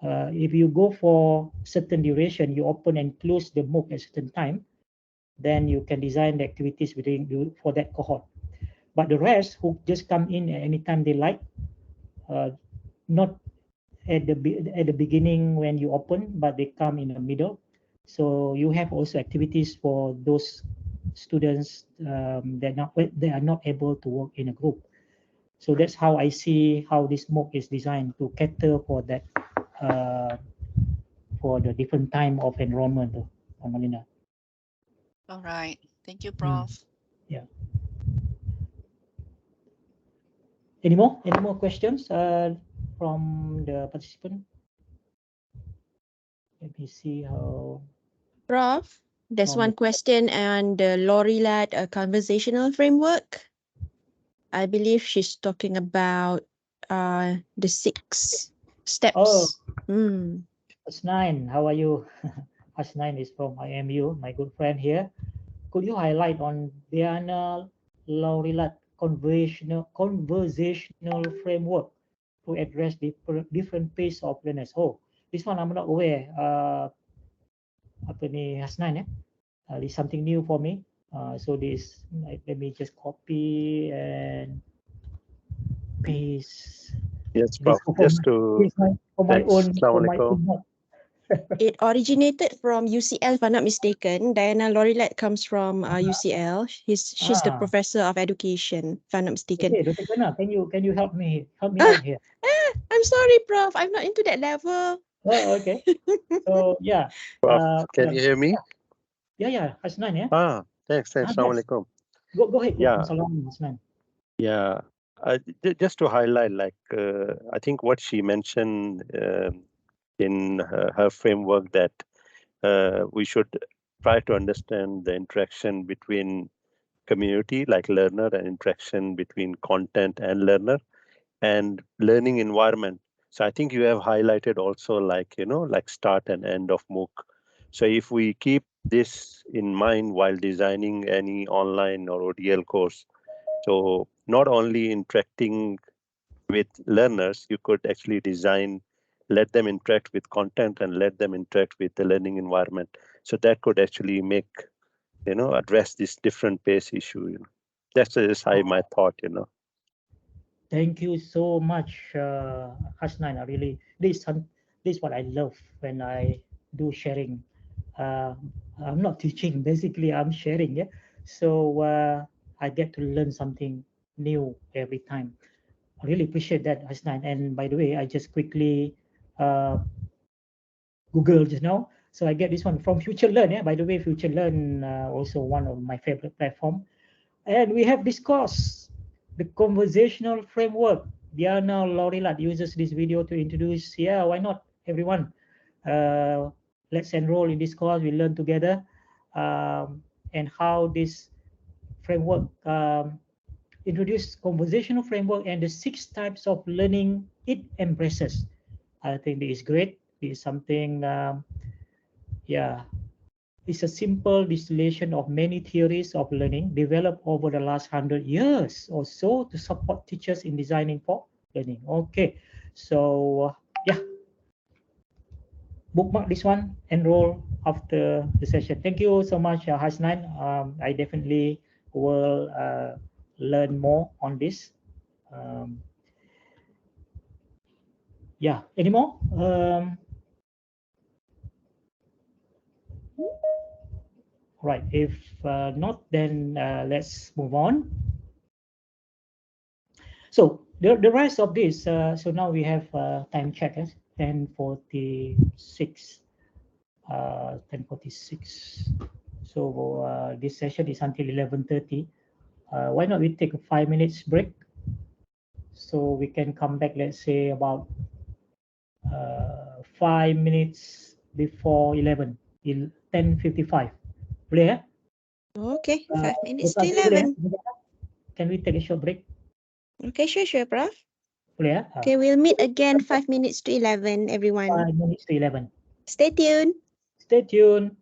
If you go for certain duration, you open and close the MOOC at certain time, then you can design the activities for that cohort. But the rest who just come in at any time they like, not at the beginning when you open, but they come in the middle. So you have also activities for those students that they are not able to work in a group. So that's how I see how this MOOC is designed to cater for that, for the different time of enrollment, Malina. All right. Thank you, Prof. Yeah. Any more questions from the participant? Let me see how. Prof, there's one question on the Lorilat conversational framework. I believe she's talking about the 6 steps. Oh, Hasnain, how are you? Hasnain is from IMU, my good friend here. Could you highlight on Diana Lorilat conversational framework to address different pace of learners? Oh, this one I'm not aware. Apa ni, Hasnain, this is something new for me. So this, let me just copy and paste. Yes, Prof. Just to for my own. It originated from UCL, if I'm not mistaken. Diana Lorilat comes from UCL. She's the professor of education, if I'm not mistaken. Okay, Dr. Gana, can you help me out here? I'm sorry, Prof. I'm not into that level. Oh, okay. So yeah. Prof, can you hear me? Yeah, Hasnain, yeah. Thanks. Assalamualaikum. Go ahead. Yeah. Hasnain. Yeah. Just to highlight, like I think what she mentioned in her framework, that we should try to understand the interaction between community, like learner, and interaction between content and learner, and learning environment. So I think you have highlighted also, like, like start and end of MOOC. So if we keep this in mind while designing any online or ODL course, so not only interacting with learners, you could actually let them interact with content and let them interact with the learning environment. So that could actually make, address this different pace issue. That's just my thought, Thank you so much, Hasnain. I really, this is what I love when I do sharing. I'm not teaching, basically I'm sharing. Yeah, so I get to learn something new every time. I really appreciate that, Hasnan. And by the way, I just quickly uh, Google just now. So I get this one from Future Learn. Yeah, by the way, Future Learn also one of my favorite platform. And we have this course, the conversational framework. Diana Lorilat uses this video to introduce. Yeah, why not, everyone? Uh, let's enroll in this course. We learn together, and how this framework introduce conversational framework and the 6 types of learning it embraces. I think this is great. This is something, yeah, it's a simple distillation of many theories of learning developed over the last 100 years or so to support teachers in designing for learning. Okay, so yeah, bookmark this one, enroll after the session. Thank you so much, Hasnan. I definitely will learn more on this. Um, yeah, any more? Right, if not, then let's move on. So the rest of this, so now we have time check, 10:46, 10:46. So this session is until 11:30. Why not we take a 5 minutes break? So we can come back, let's say about 5 minutes before 11, 10:55. Boleh ya? Okay, 5 minutes to Betul, boleh ya? 11. Can we take a short break? Okay, sure, Prof. Boleh ya? Okay, we'll meet again 5 minutes to 11, everyone. 5 minutes to 11. Stay tuned. Stay tuned.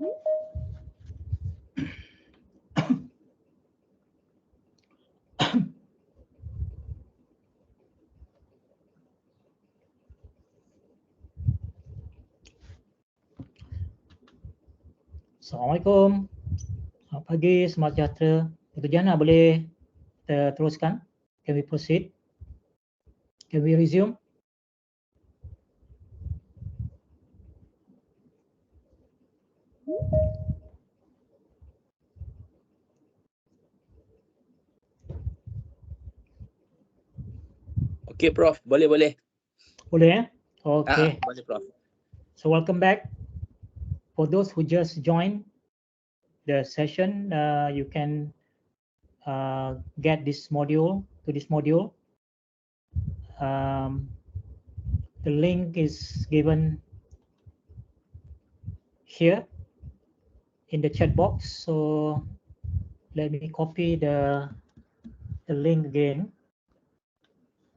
Assalamualaikum. Selamat pagi, selamat sejahtera. Dr. Jana, boleh kita teruskan? Can we proceed? Can we resume? Okay, Prof. Boleh. Boleh, okay. Boleh, Prof. So welcome back. For those who just joined the session, you can get this module to this module. The link is given here in the chat box. So let me copy the link again,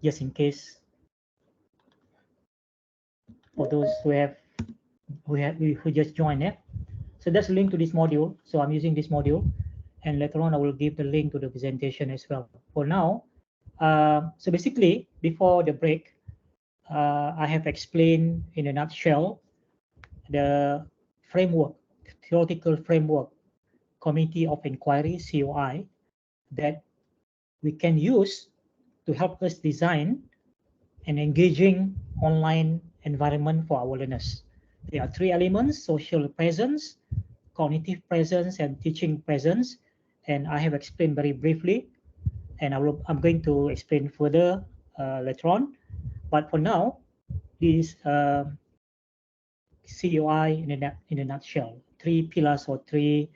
just in case for those who just joined. So that's a link to this module. So I'm using this module, and later on I will give the link to the presentation as well. For now, so basically before the break, I have explained in a nutshell the framework, theoretical framework, Committee of Inquiry, COI, that we can use to help us design an engaging online environment for our learners. There are three elements: social presence, cognitive presence, and teaching presence. And I have explained very briefly, and I'm going to explain further later on. But for now, this COI in a nutshell, three pillars or three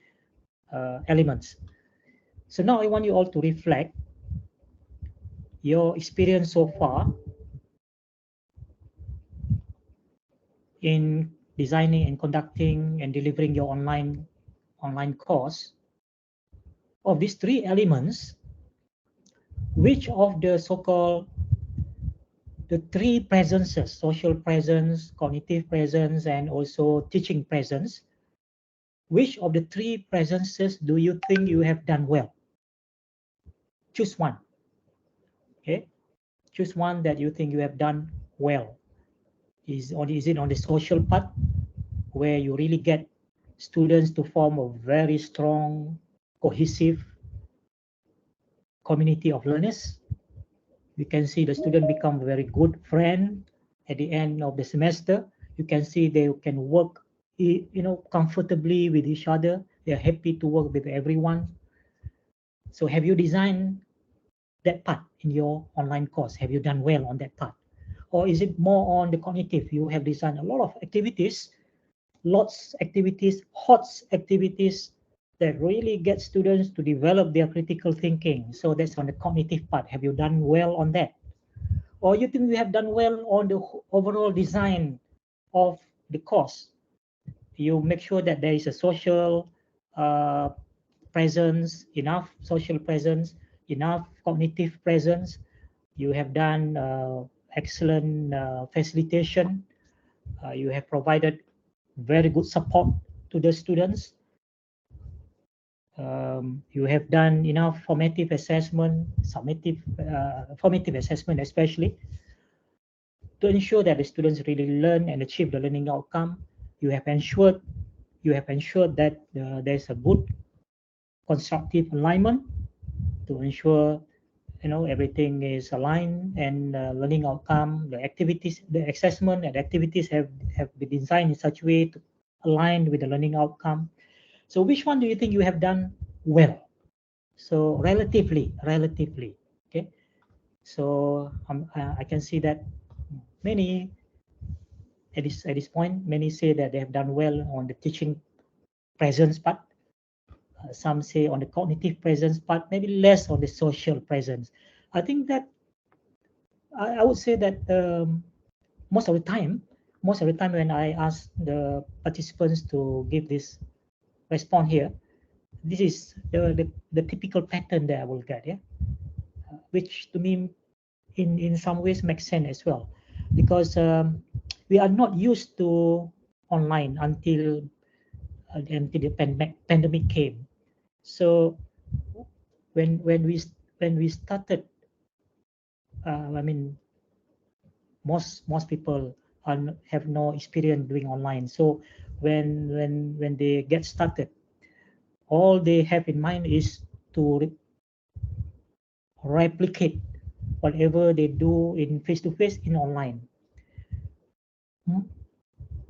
elements. So now I want you all to reflect your experience so far in designing and conducting and delivering your online course. Of these three elements, which of the so-called the three presences, social presence, cognitive presence, and also teaching presence, which of the three presences do you think you have done well? Choose one. Okay, choose one that you think you have done well. Is it on the social part, where you really get students to form a very strong, cohesive community of learners? You can see the student become a very good friend at the end of the semester. You can see they can work, comfortably with each other. They are happy to work with everyone. So have you designed that part in your online course? Have you done well on that part? Or is it more on the cognitive? You have designed a lot of activities, hot activities that really get students to develop their critical thinking. So that's on the cognitive part. Have you done well on that? Or you think you have done well on the overall design of the course? You make sure that there is a social presence, enough social presence, enough cognitive presence. You have done excellent facilitation. You have provided very good support to the students. You have done enough formative assessment, formative assessment especially, to ensure that the students really learn and achieve the learning outcome. You have ensured that there's a good constructive alignment to ensure everything is aligned, and learning outcome, the activities, the assessment and activities have been designed in such a way to align with the learning outcome. So which one do you think you have done well? So relatively, okay. So I can see that many at this point, many say that they have done well on the teaching presence part. Some say on the cognitive presence part, maybe less on the social presence. I think that I would say that most of the time when I ask the participants to give this response here, this is the typical pattern that I will get, which to me in some ways makes sense as well, because we are not used to online until until the pandemic came. So when we started, I mean, most people have no experience doing online. So when they get started, all they have in mind is to replicate whatever they do in face-to-face in online.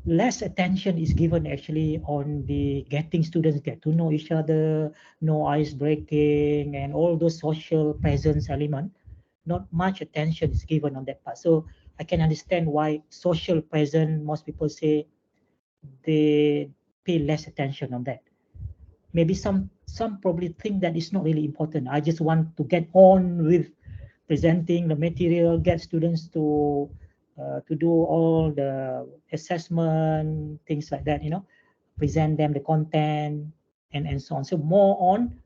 Less attention is given actually on the getting students get to know each other, no ice breaking, and all those social presence element. Not much attention is given on that part. So I can understand why social presence, most people say they pay less attention on that. Maybe some probably think that it's not really important. I just want to get on with presenting the material, get students to do all the assessment, things like that, present them the content and so on. So more on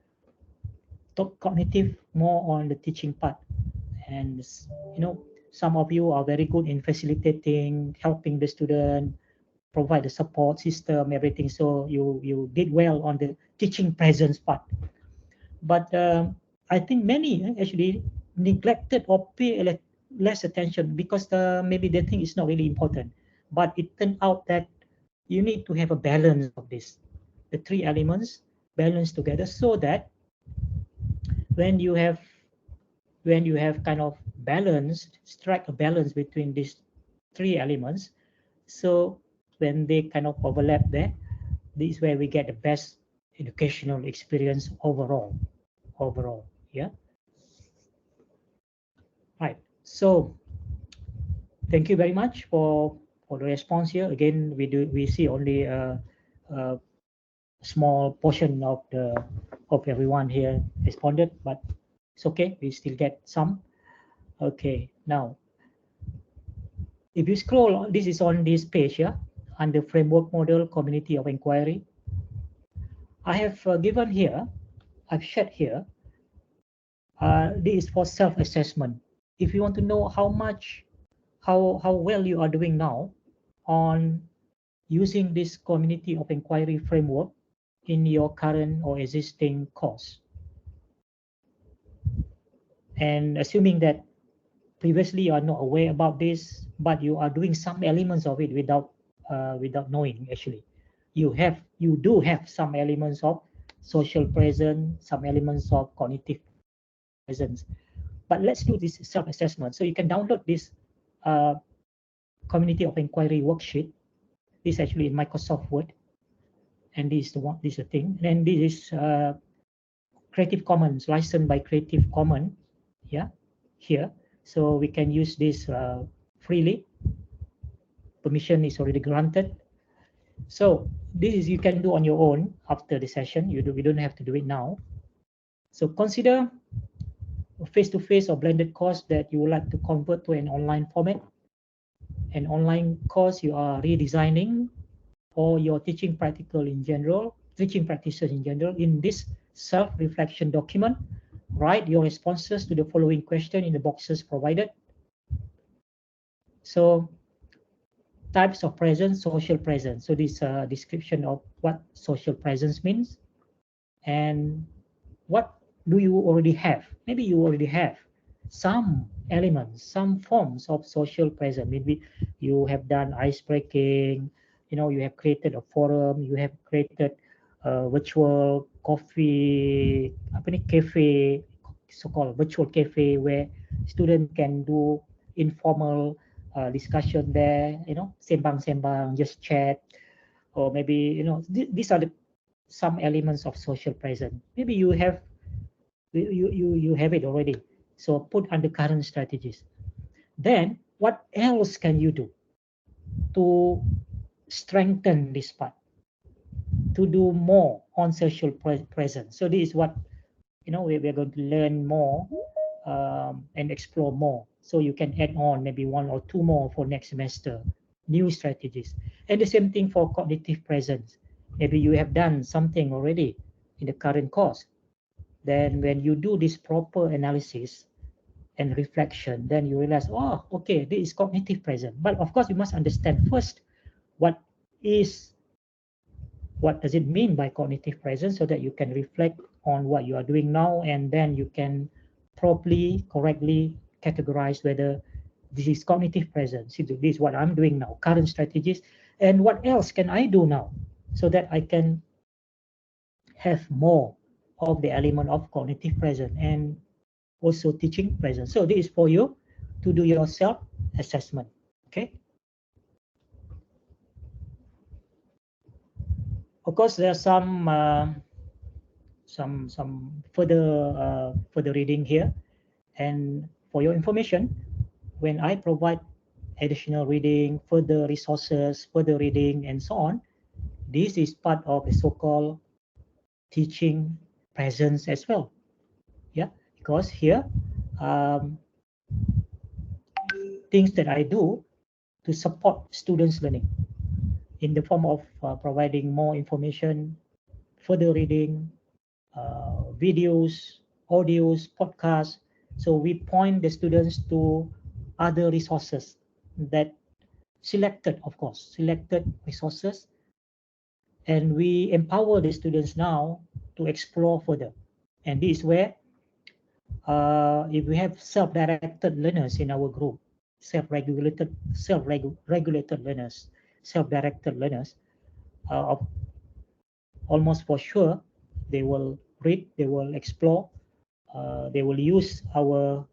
cognitive, more on the teaching part. And some of you are very good in facilitating, helping the student, provide the support system, everything. So you did well on the teaching presence part. But I think many actually neglected or pay less attention because maybe they think it's not really important. But it turned out that you need to have a balance of this, the three elements balanced together, so that when you have kind of strike a balance between these three elements. So when they kind of overlap there, this is where we get the best educational experience overall. Yeah. Right. So thank you very much for the response here. Again, we see only a small portion of everyone here responded, but it's okay. We still get some. Okay. Now, if you scroll, this is on this page here, under framework model, community of inquiry. I have given here, I've shared here, this is for self-assessment. If you want to know how well you are doing now on using this community of inquiry framework in your current or existing course. And assuming that previously you are not aware about this, but you are doing some elements of it without knowing actually. You do have some elements of social presence, some elements of cognitive presence. But let's do this self-assessment. So you can download this community of inquiry worksheet. This is actually in Microsoft Word, and this is the one. This is the thing. And this is Creative Commons, licensed by Creative Commons. Yeah, here. So we can use this freely. Permission is already granted. So this is you can do on your own after the session. We don't have to do it now. So consider face-to-face or blended course that you would like to convert to an online format. An online course you are redesigning, or your teaching practices in general. In this self-reflection document, write your responses to the following question in the boxes provided. So types of presence, social presence. So this description of what social presence means, and what do you already have? Maybe you already have some elements, some forms of social presence. Maybe you have done ice breaking, you have created a forum, you have created a virtual coffee, cafe, so-called virtual cafe, where students can do informal discussion there, sembang-sembang, just chat, or maybe, these are some elements of social presence. Maybe you have it already. So put under current strategies. Then what else can you do to strengthen this part, to do more on social presence? So this is what we're going to learn more and explore more. So you can add on maybe one or two more for next semester, new strategies. And the same thing for cognitive presence. Maybe you have done something already in the current course. Then when you do this proper analysis and reflection, then you realize, oh, okay, this is cognitive presence. But of course, you must understand first what is what does it mean by cognitive presence, so that you can reflect on what you are doing now, and then you can properly, correctly categorize whether this is cognitive presence. This is what I'm doing now, current strategies, and what else can I do now, so that I can have more of the element of cognitive presence and also teaching presence. So this is for you to do your self-assessment. Okay. Of course, there are some further reading here, and for your information, when I provide additional reading, further resources, further reading, and so on, this is part of the so-called teaching presence as well. Yeah, because here things that I do to support students' learning in the form of providing more information, further reading, videos, audios, podcasts. So we point the students to other resources that selected, of course, selected resources, and we empower the students now to explore further. And this is where, if we have self-directed learners in our group, self-regulated learners, self-directed learners, almost for sure, they will read, they will explore, they will use our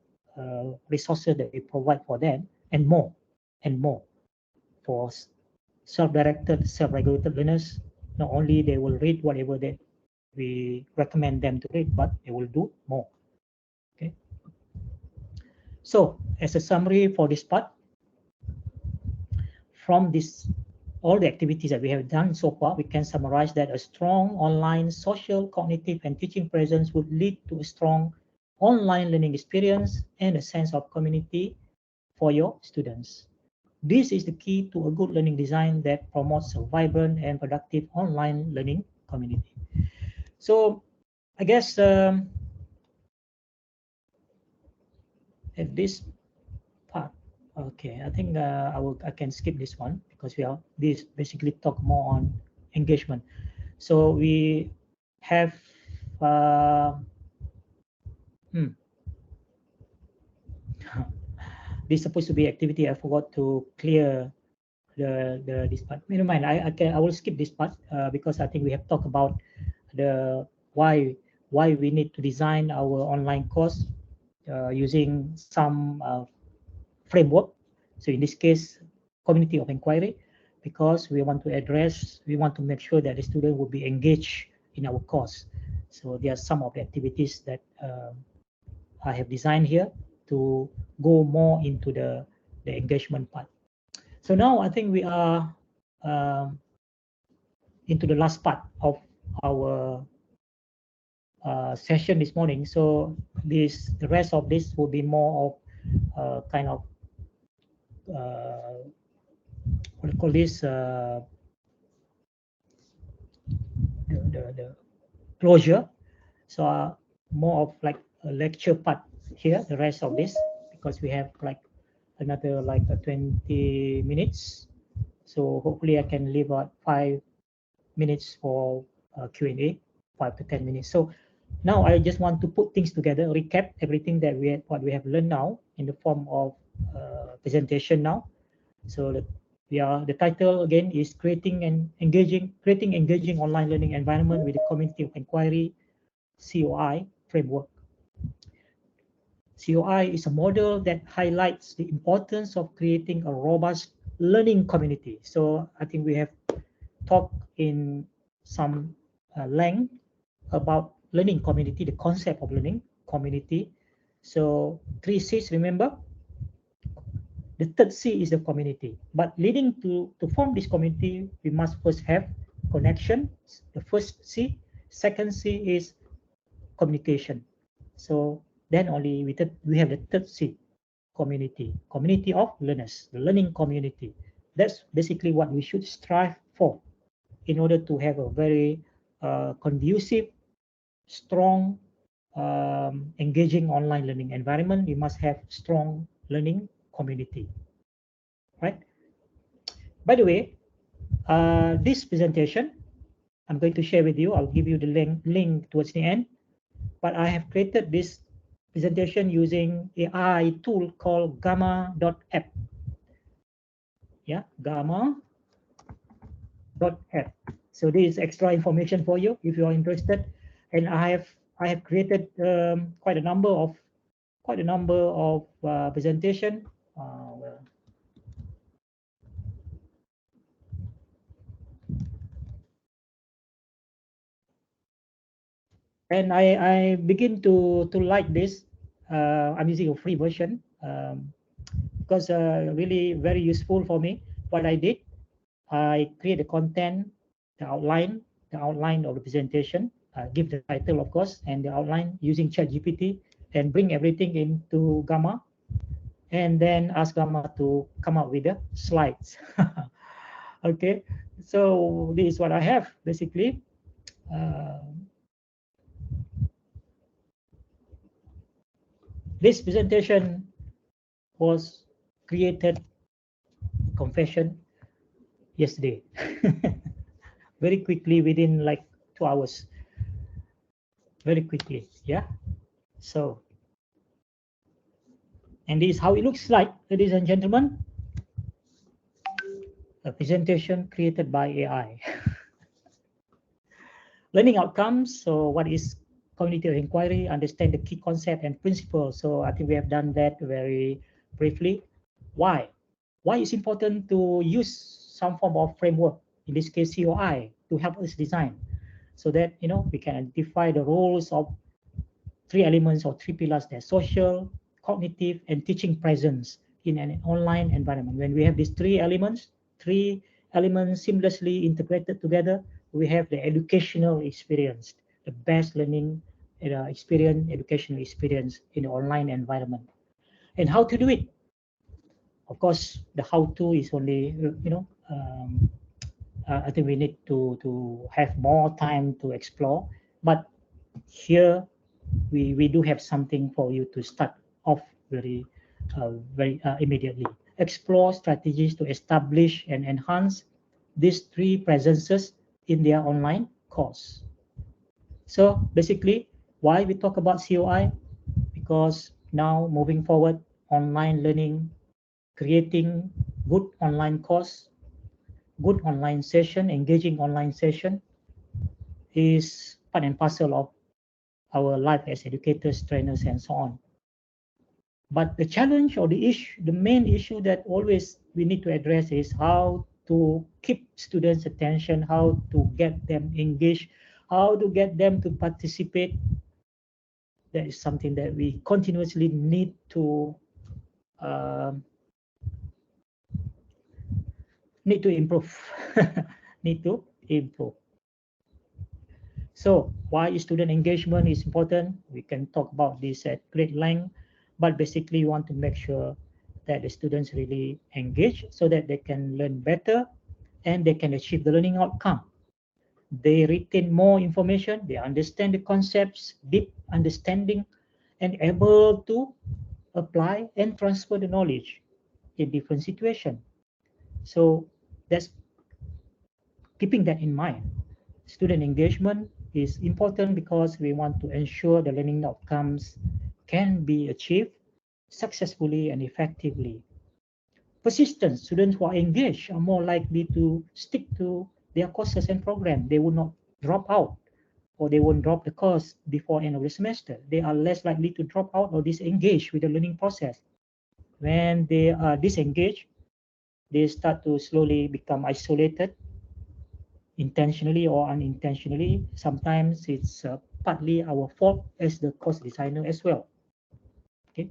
resources that we provide for them, and more for self-directed, self-regulated learners. Not only they will read whatever that we recommend them to read, but they will do more. Okay. So as a summary for this part, from this all the activities that we have done so far, we can summarize that a strong online social, cognitive, and teaching presence would lead to a strong online learning experience and a sense of community for your students. This is the key to a good learning design that promotes a vibrant and productive online learning community. So I guess at this part, okay, I think I can skip this one, because this basically talk more on engagement. So we have this is supposed to be activity. I forgot to clear this part. Never mind. I will skip this part because I think we have talked about the why we need to design our online course using some framework. So in this case, community of inquiry, because we want to make sure that the student will be engaged in our course. So there are some of the activities that I have designed here to go more into the engagement part. So now I think we are into the last part of our session this morning. So the rest of this will be more of kind of what do you call this, the closure. So more of like a lecture part here, the rest of this, because we have like another like 20 minutes. So hopefully I can leave out 5 minutes for Q&A, 5 to 10 minutes. So now I just want to put things together, recap everything that what we have learned now in the form of presentation now. So the title again is creating engaging online learning environment with a community of inquiry, CoI framework. CoI is a model that highlights the importance of creating a robust learning community. So I think we have talked in some length about learning community, the concept of learning community. So 3 C's, remember? The third C is the community. But leading to form this community, we must first have connection, the first C. Second C is communication. So then only we have the third C, community of learners, the learning community. That's basically what we should strive for in order to have a very conducive, strong, engaging online learning environment. We must have strong learning community, right? By the way, this presentation I'm going to share with you. I'll give you the link towards the end. But I have created this presentation using AI tool called gamma.app. Yeah, gamma.app. So this is extra information for you if you are interested. And I have created quite a number of presentation. And I begin to like this. I'm using a free version because really very useful for me. What I did, I create the content, the outline of the presentation, give the title of course, and the outline using ChatGPT, and bring everything into Gamma, and then ask Gamma to come up with the slides. Okay, so this is what I have basically. This presentation was created, confession, yesterday. Very quickly, within like 2 hours. Very quickly, yeah. So, and this is how it looks like, ladies and gentlemen. A presentation created by AI. Learning outcomes. So what is community of inquiry? Understand the key concept and principles. So I think we have done that very briefly. Why? Why it's important to use some form of framework, in this case CoI, to help us design, so that we can identify the roles of 3 elements or 3 pillars: there: social, cognitive, and teaching presence in an online environment. When we have these 3 elements seamlessly integrated together, we have the educational experience, the best learning educational experience in the online environment. And how to do it? Of course, the how-to is only, I think we need to have more time to explore. But here we do have something for you to start off very immediately. Explore strategies to establish and enhance these 3 presences in their online course. So basically, why we talk about CoI? Because now moving forward, online learning, creating good online course, good online session, engaging online session is part and parcel of our life as educators, trainers, and so on. But the challenge or the main issue that always we need to address is how to keep students' attention, how to get them engaged, how to get them to participate. That is something that we continuously need to improve. Need to improve. So why student engagement is important? We can talk about this at great length, but basically we want to make sure that the students really engage so that they can learn better and they can achieve the learning outcome. They retain more information, they understand the concepts, deep understanding, and able to apply and transfer the knowledge in different situations. So that's keeping that in mind. Student engagement is important because we want to ensure the learning outcomes can be achieved successfully and effectively. Persistence, students who are engaged are more likely to stick to their courses and program. They will not drop out, or they won't drop the course before end of the semester. They are less likely to drop out or disengage with the learning process. When they are disengaged, they start to slowly become isolated, intentionally or unintentionally. Sometimes it's partly our fault as the course designer as well. Okay.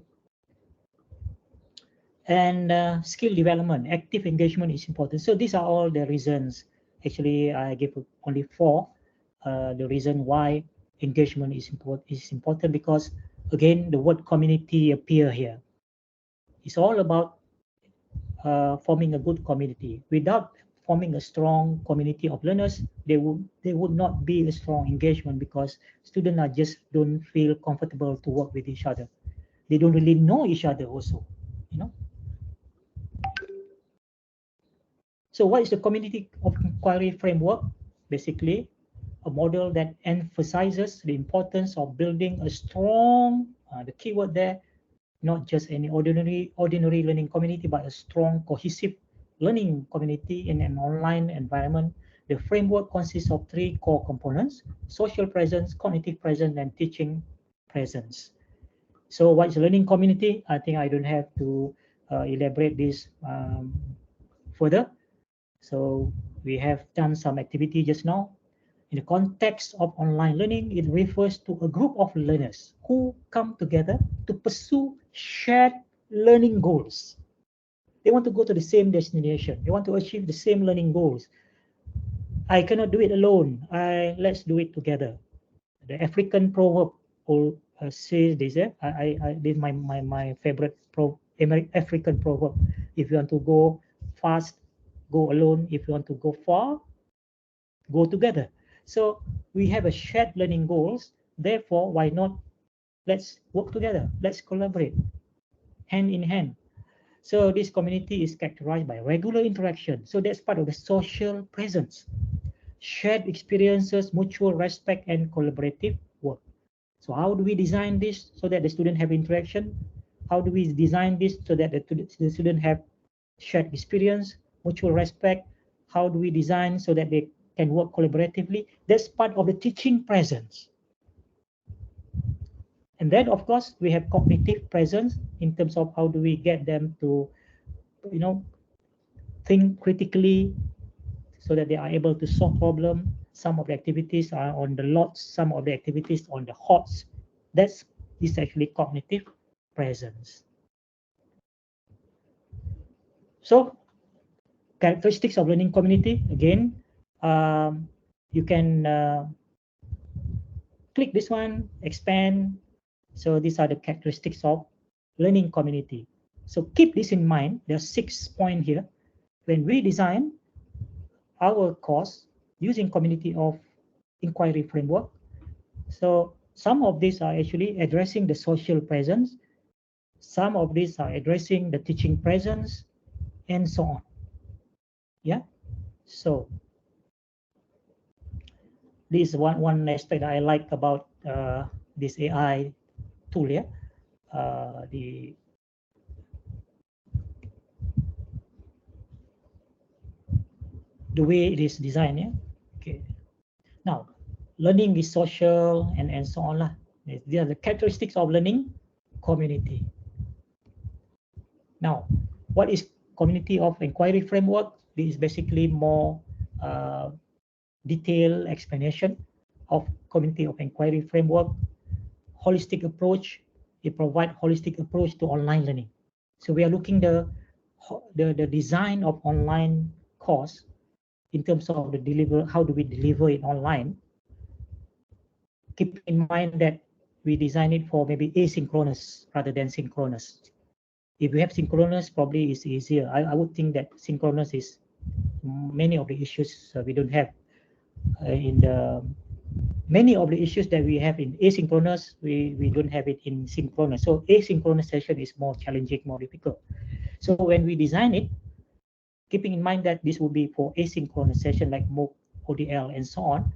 And skill development, active engagement is important. So these are all the reasons. Actually, I gave only 4. The reason why engagement is important because, again, the word community appear here. It's all about forming a good community. Without forming a strong community of learners, there would not be a strong engagement because students are just don't feel comfortable to work with each other. They don't really know each other also, So what is the community of inquiry framework? Basically, a model that emphasizes the importance of building a strong, the keyword there, not just any ordinary learning community, but a strong, cohesive learning community in an online environment. The framework consists of 3 core components: social presence, cognitive presence, and teaching presence. So what's a learning community? I think I don't have to elaborate this further. So we have done some activity just now. In the context of online learning, it refers to a group of learners who come together to pursue shared learning goals. They want to go to the same destination. They want to achieve the same learning goals. I cannot do it alone. Let's do it together. The African proverb says this. This is my favorite African proverb. If you want to go fast, go alone. If you want to go far, go together. So we have a shared learning goals. Therefore, why not? Let's work together. Let's collaborate hand in hand. So this community is characterized by regular interaction. So that's part of the social presence. Shared experiences, mutual respect, and collaborative work. So how do we design this so that the student have interaction? How do we design this so that the student have shared experience, mutual respect? How do we design so that they can work collaboratively? That's part of the teaching presence. And then, of course, we have cognitive presence in terms of how do we get them to, think critically so that they are able to solve problems. Some of the activities are on the lots, some of the activities on the hots. That's actually cognitive presence. So, characteristics of learning community, again, you can click this one, expand. So these are the characteristics of learning community. So keep this in mind. There are 6 points here. When we design our course using community of inquiry framework, so some of these are actually addressing the social presence. Some of these are addressing the teaching presence, and so on. Yeah. So this is one aspect I like about this AI tool here. The way it is designed. Yeah. Okay. Now, learning is social and so on lah. These are the characteristics of learning community. Now, what is community of inquiry framework? This is basically more detailed explanation of community of inquiry framework. Holistic approach. It provides holistic approach to online learning. So we are looking the design of online course in terms of the how do we deliver it online. Keep in mind that we design it for maybe asynchronous rather than synchronous. If we have synchronous, probably it's easier. I would think that synchronous is many of the issues we don't have many of the issues that we have in asynchronous, we don't have it in synchronous. So asynchronous session is more challenging, more difficult. So when we design it, keeping in mind that this will be for asynchronous session like MOOC, ODL, and so on.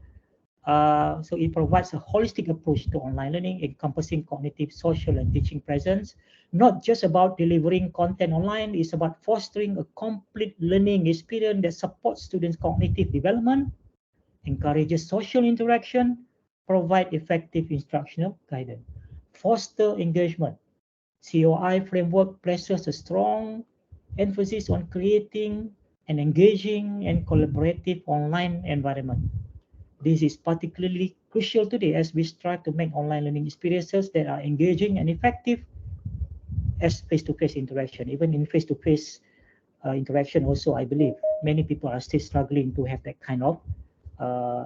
So it provides a holistic approach to online learning, encompassing cognitive, social, and teaching presence. Not just about delivering content online, it's about fostering a complete learning experience that supports students' cognitive development, encourages social interaction, provide effective instructional guidance, foster engagement. CoI framework places a strong emphasis on creating an engaging and collaborative online environment. This is particularly crucial today as we strive to make online learning experiences that are engaging and effective as face-to-face interaction. Even in face-to-face interaction also, I believe many people are still struggling to have that kind of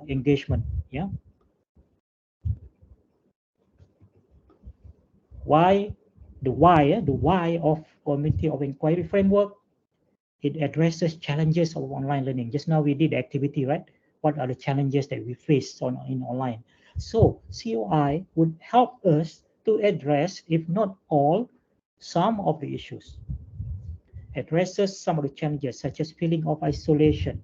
engagement. Yeah. Why? The why of community of inquiry framework. It addresses challenges of online learning. Just now we did the activity, right? What are the challenges that we face in online? So CoI would help us to address, if not all, some of the issues. Addresses some of the challenges such as feeling of isolation,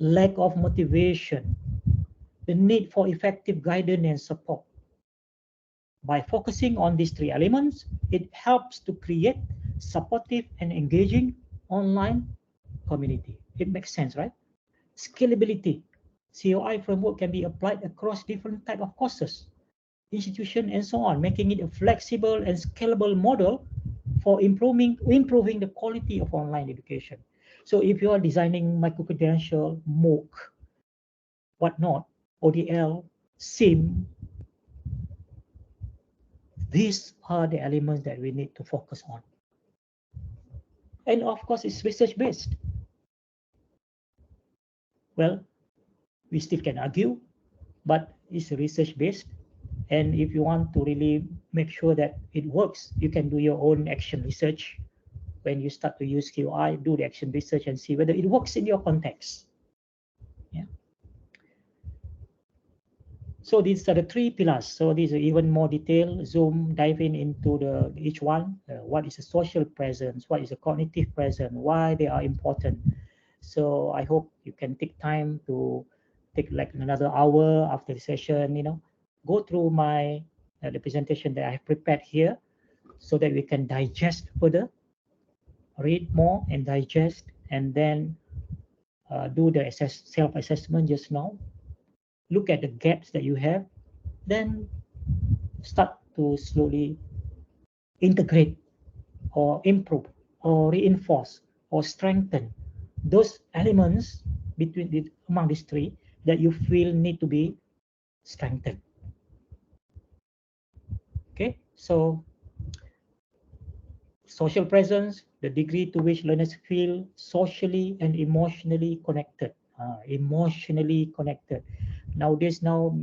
lack of motivation, the need for effective guidance and support. By focusing on these three elements, it helps to create supportive and engaging online community. It makes sense, right? Scalability. CoI framework can be applied across different types of courses, institutions, and so on, making it a flexible and scalable model for improving the quality of online education. So if you are designing micro-credential, MOOC, whatnot, ODL, SIM, these are the elements that we need to focus on. And of course, it's research-based. Well, we still can argue, but it's research-based. And if you want to really make sure that it works, you can do your own action research. When you start to use CoI, do the action research and see whether it works in your context. Yeah. So these are the three pillars. So these are even more detailed. Zoom diving into each one. What is a social presence? What is a cognitive presence? Why they are important? So I hope you can take time to take like another hour after the session. Go through the presentation that I have prepared here, so that we can digest further, read more and digest, and then do the self-assessment just now. Look at the gaps that you have, then start to slowly integrate or improve or reinforce or strengthen those elements among these three that you feel need to be strengthened. Okay, so social presence, the degree to which learners feel socially and emotionally connected. Emotionally connected. Nowadays, more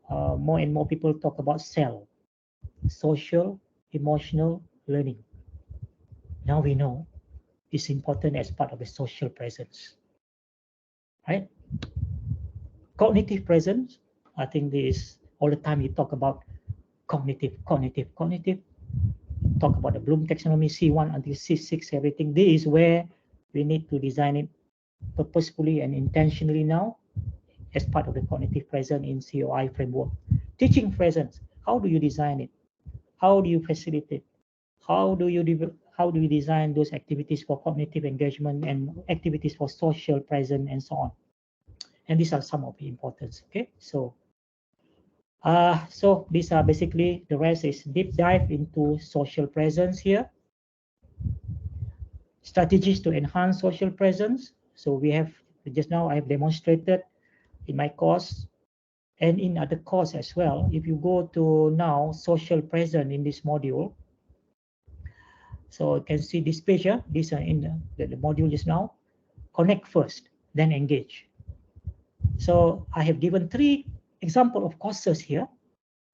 and more people talk about SEL, social, emotional learning. Now we know it's important as part of the social presence, right? Cognitive presence, I think this all the time you talk about cognitive. Talk about the Bloom taxonomy, C1 until C6, everything. This is where we need to design it purposefully and intentionally now as part of the cognitive presence in CoI framework. Teaching presence, how do you design it? How do you facilitate? How do you design those activities for cognitive engagement and activities for social presence and so on? And these are some of the importance. Okay, so these are basically, the rest is deep dive into social presence here. Strategies to enhance social presence. So we have, just now I have demonstrated in my course and in other course as well. If you go to now social presence in this module, so you can see this page here. These are in the module just now. Connect first, then engage. So I have given 3 examples of courses here.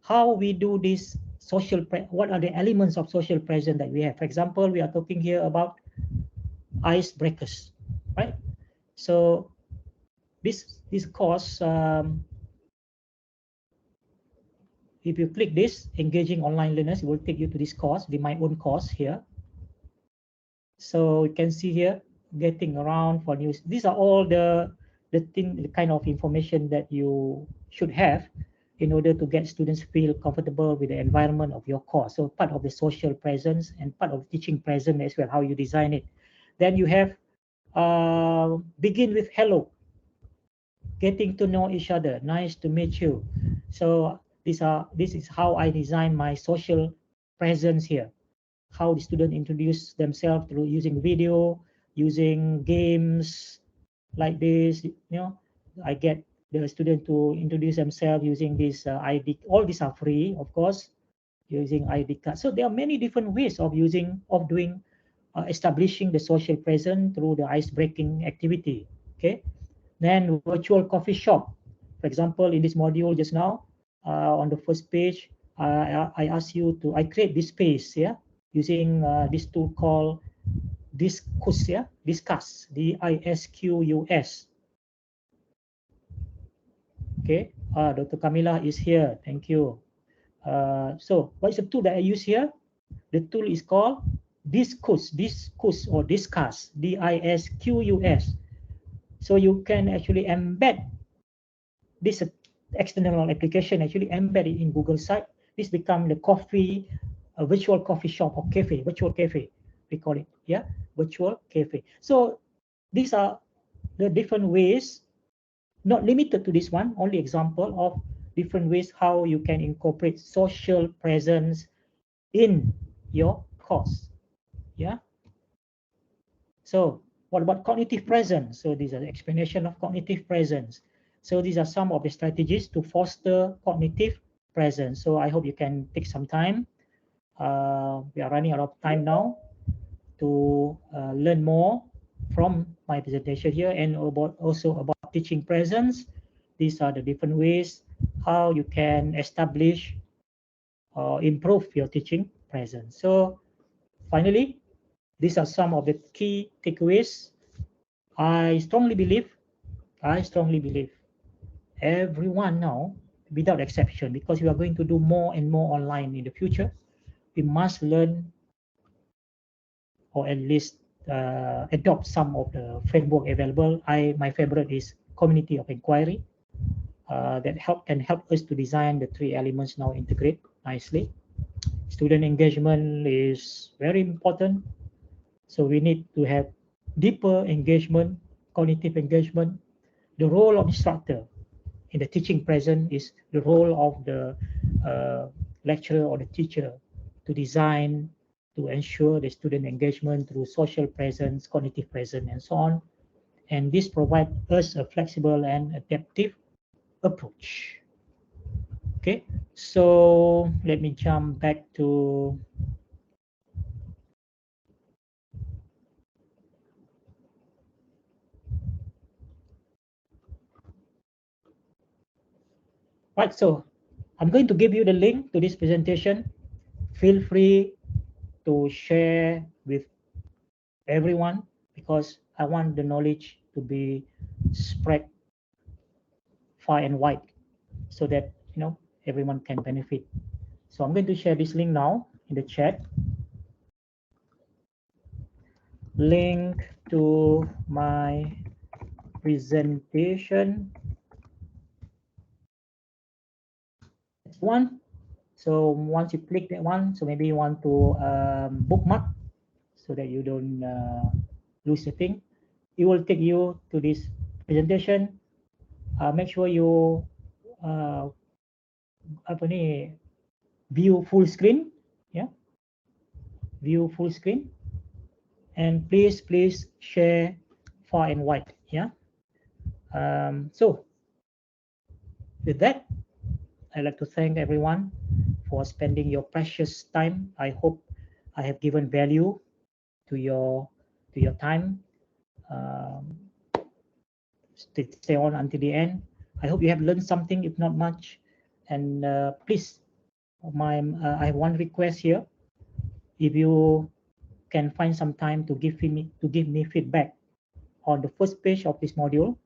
How we do this social, what are the elements of social presence that we have? For example, we are talking here about icebreakers, right? So this course, if you click this, engaging online learners, it will take you to this course, my own course here. So you can see here, getting around for news. These are all the kind of information that you should have in order to get students feel comfortable with the environment of your course. So part of the social presence and part of teaching presence as well, how you design it. Then you have begin with hello, getting to know each other. Nice to meet you. So this is how I design my social presence here. How the student introduce themselves through using video, using games like this. I get the student to introduce themselves using this ID. All these are free, of course, using ID card. So there are many different ways of establishing the social presence through the ice-breaking activity. Okay. Then virtual coffee shop. For example, in this module just now, on the first page, I ask you to, I create this space, yeah, using this tool called Discuss, yeah, Discuss, DISQUS. Okay, Dr. Camila is here. Thank you. So what is the tool that I use here? The tool is called Discuss or Discuss, DISQUS. So you can actually embed this external application, actually embed it in Google site. This become the coffee, a virtual coffee shop or cafe, virtual cafe, we call it, yeah, virtual cafe. So these are the different ways, not limited to this one, only example of different ways how you can incorporate social presence in your course, yeah. So what about cognitive presence? So these are the explanation of cognitive presence. So these are some of the strategies to foster cognitive presence. So I hope you can take some time. We are running out of time now to learn more from my presentation here, and also about teaching presence. These are the different ways how you can establish or improve your teaching presence. So finally, these are some of the key takeaways. I strongly believe everyone now, without exception, because we are going to do more and more online in the future, we must learn, or at least adopt some of the framework available. My favorite is community of inquiry, that can help us to design the three elements now integrate nicely. Student engagement is very important. So we need to have deeper engagement, cognitive engagement. The role of instructor in the teaching present is the role of the lecturer or the teacher to design, to ensure the student engagement through social presence, cognitive presence, and so on. And this provides us a flexible and adaptive approach. Okay, so let me jump back to right. So I'm going to give you the link to this presentation. Feel free to share with everyone, because I want the knowledge to be spread far and wide, so that everyone can benefit. So I'm going to share this link now in the chat. Link to my presentation. That's one. So once you click that one, so maybe you want to bookmark so that you don't lose the thing. It will take you to this presentation. Make sure you view full screen, yeah, view full screen, and please share far and wide, yeah. So with that, I'd like to thank everyone for spending your precious time. I hope I have given value to your time. Stay on until the end. I hope you have learned something, if not much. And please, I have one request here. If you can find some time to give me feedback on the first page of this module.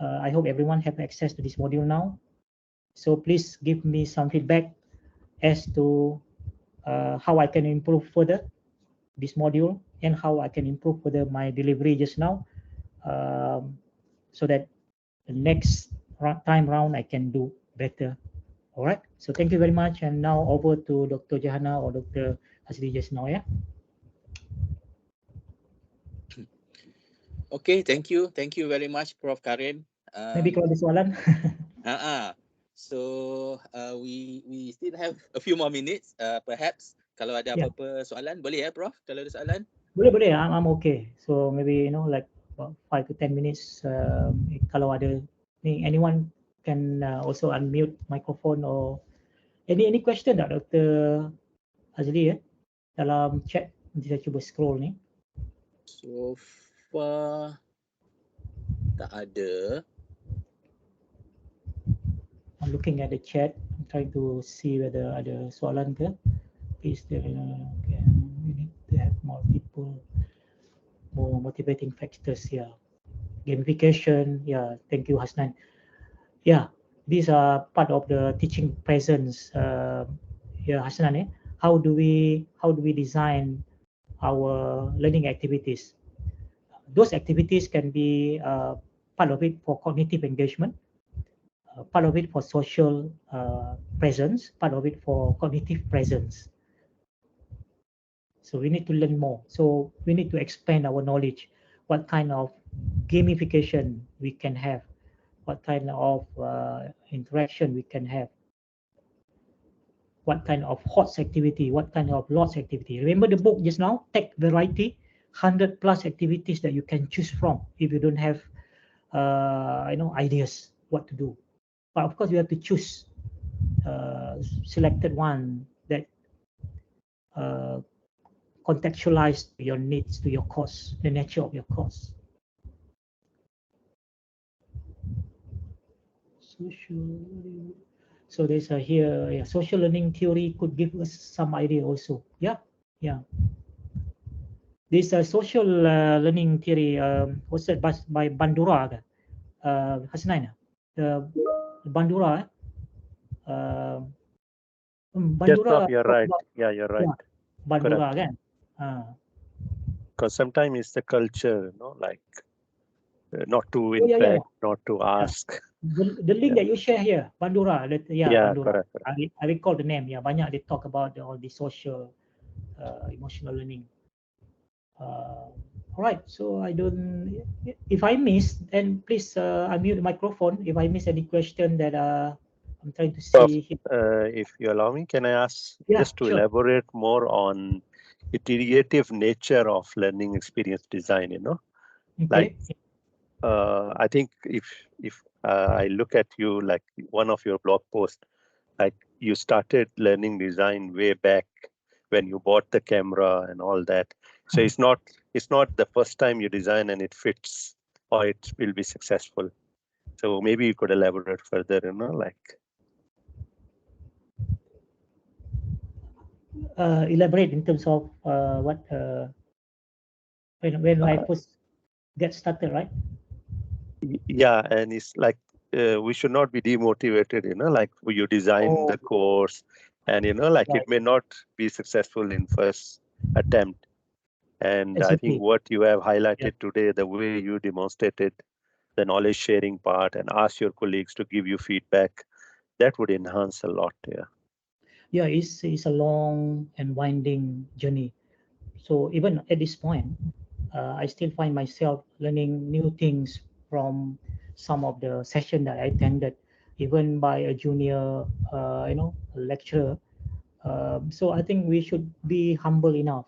I hope everyone have access to this module now. So please give me some feedback as to how I can improve further this module, and how I can improve further my delivery just now, so that the next time round I can do better. All right. So thank you very much. And now over to Dr. Jahana or Dr. Hasri just now, yeah. Okay, thank you very much, Prof. Karim. Maybe kalau ada soalan. So we still have a few more minutes. Perhaps kalau ada apa-apa soalan, boleh ya, Prof? Kalau ada soalan? Boleh. I'm okay. So maybe like about 5 to 10 minutes. Kalau ada anyone can also unmute microphone, or any question tak Dr. Azli ya dalam chat. Nanti saya cuba scroll ni. So far tak ada. I'm looking at the chat. I'm trying to see whether ada soalan ke. Please, okay. We need to have more motivating factors here. Gamification, yeah. Thank you, Hasnan. Yeah, these are part of the teaching presence. Yeah, Hasnan. How do we design our learning activities? those activities can be part of it for cognitive engagement, part of it for social presence, part of it for cognitive presence. So we need to learn more. So we need to expand our knowledge. What kind of gamification we can have, what kind of interaction we can have, what kind of HOTS activity, what kind of LOTS activity. Remember the book just now, Tech Variety, 100 plus activities that you can choose from if you don't have ideas what to do. But of course you have to choose selected one that contextualize your needs to your course, the nature of your course. So there's a here, yeah, social learning theory could give us some idea also. Yeah. This social learning theory was said by Bandura, Hasnain. Bandura. Yes, Bandura. Prof, you're right. Yeah, you're right. Yeah, Bandura, Correct. kan? Because sometimes it's the culture, like not to interact, not to ask. The link that you share here, Bandura. Bandura. Correct. I recall the name. Yeah, banyak they talk about all the social, emotional learning. All right. So I don't. If I miss, then please unmute the microphone. If I miss any question that I'm trying to see. If you allow me, can I ask just to sure. elaborate more on the iterative nature of learning experience design? Okay. Like I think if I look at you, like one of your blog posts, like you started learning design way back when you bought the camera and all that. So it's not the first time you design and it fits or it will be successful. So maybe you could elaborate further, like. Elaborate in terms of what when I first get started, right? Yeah, and it's like we should not be demotivated, like you design the course and like right. it may not be successful in first attempt. And Exactly. I think what you have highlighted today, the way you demonstrated the knowledge sharing part and ask your colleagues to give you feedback, that would enhance a lot. Yeah, it's a long and winding journey. So even at this point, I still find myself learning new things from some of the session that I attended, even by a junior, lecturer. So I think we should be humble enough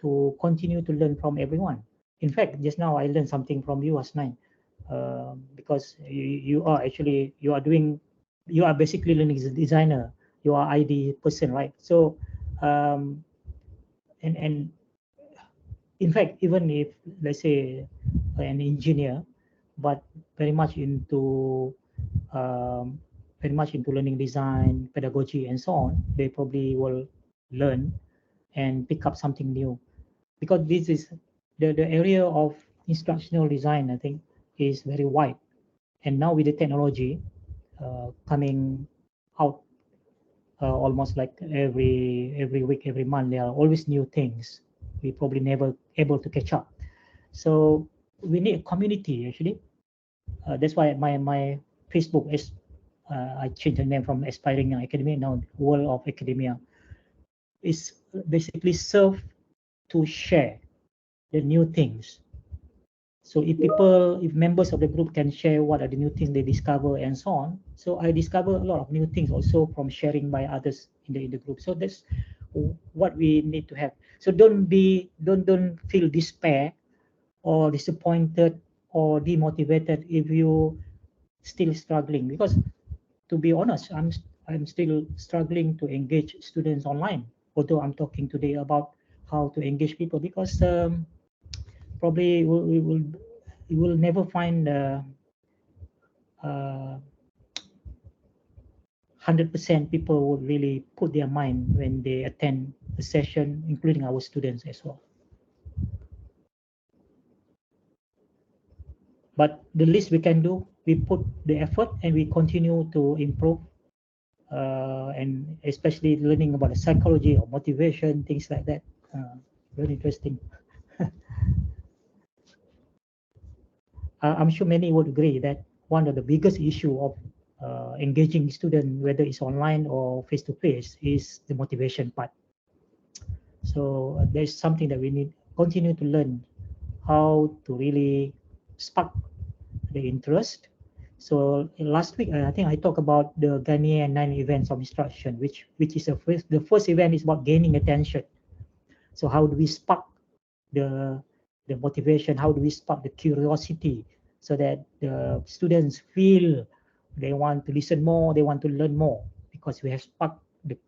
to continue to learn from everyone. In fact, just now I learned something from you, Asnain, because you are basically learning as a designer. You are ID person, right? So, and in fact, even if let's say an engineer, but very much into learning design, pedagogy, and so on, they probably will learn and pick up something new, because this is the area of instructional design. I think is very wide, and now with the technology coming out almost like every week, every month, there are always new things. We probably never able to catch up. So we need a community actually. That's why my Facebook is I changed the name from Aspiring Academia now World of Academia. Is basically serve to share the new things. So if members of the group can share what are the new things they discover and so on. So I discover a lot of new things also from sharing by others in the group. So that's what we need to have. So don't feel despair or disappointed or demotivated if you still struggling, because to be honest, I'm still struggling to engage students online, although I'm talking today about how to engage people, because probably we will never find 100% people would really put their mind when they attend the session, including our students as well. But the least we can do, we put the effort and we continue to improve, and especially learning about the psychology of motivation, things like that. Very interesting. I'm sure many would agree that one of the biggest issue of engaging student, whether it's online or face-to-face, is the motivation part. So there's something that we need continue to learn, how to really spark the interest. So last week, I think I talked about the Ghanaian 9 events of instruction, which is the first event is about gaining attention. So how do we spark the motivation? How do we spark the curiosity so that the students feel they want to listen more, they want to learn more, because we have sparked the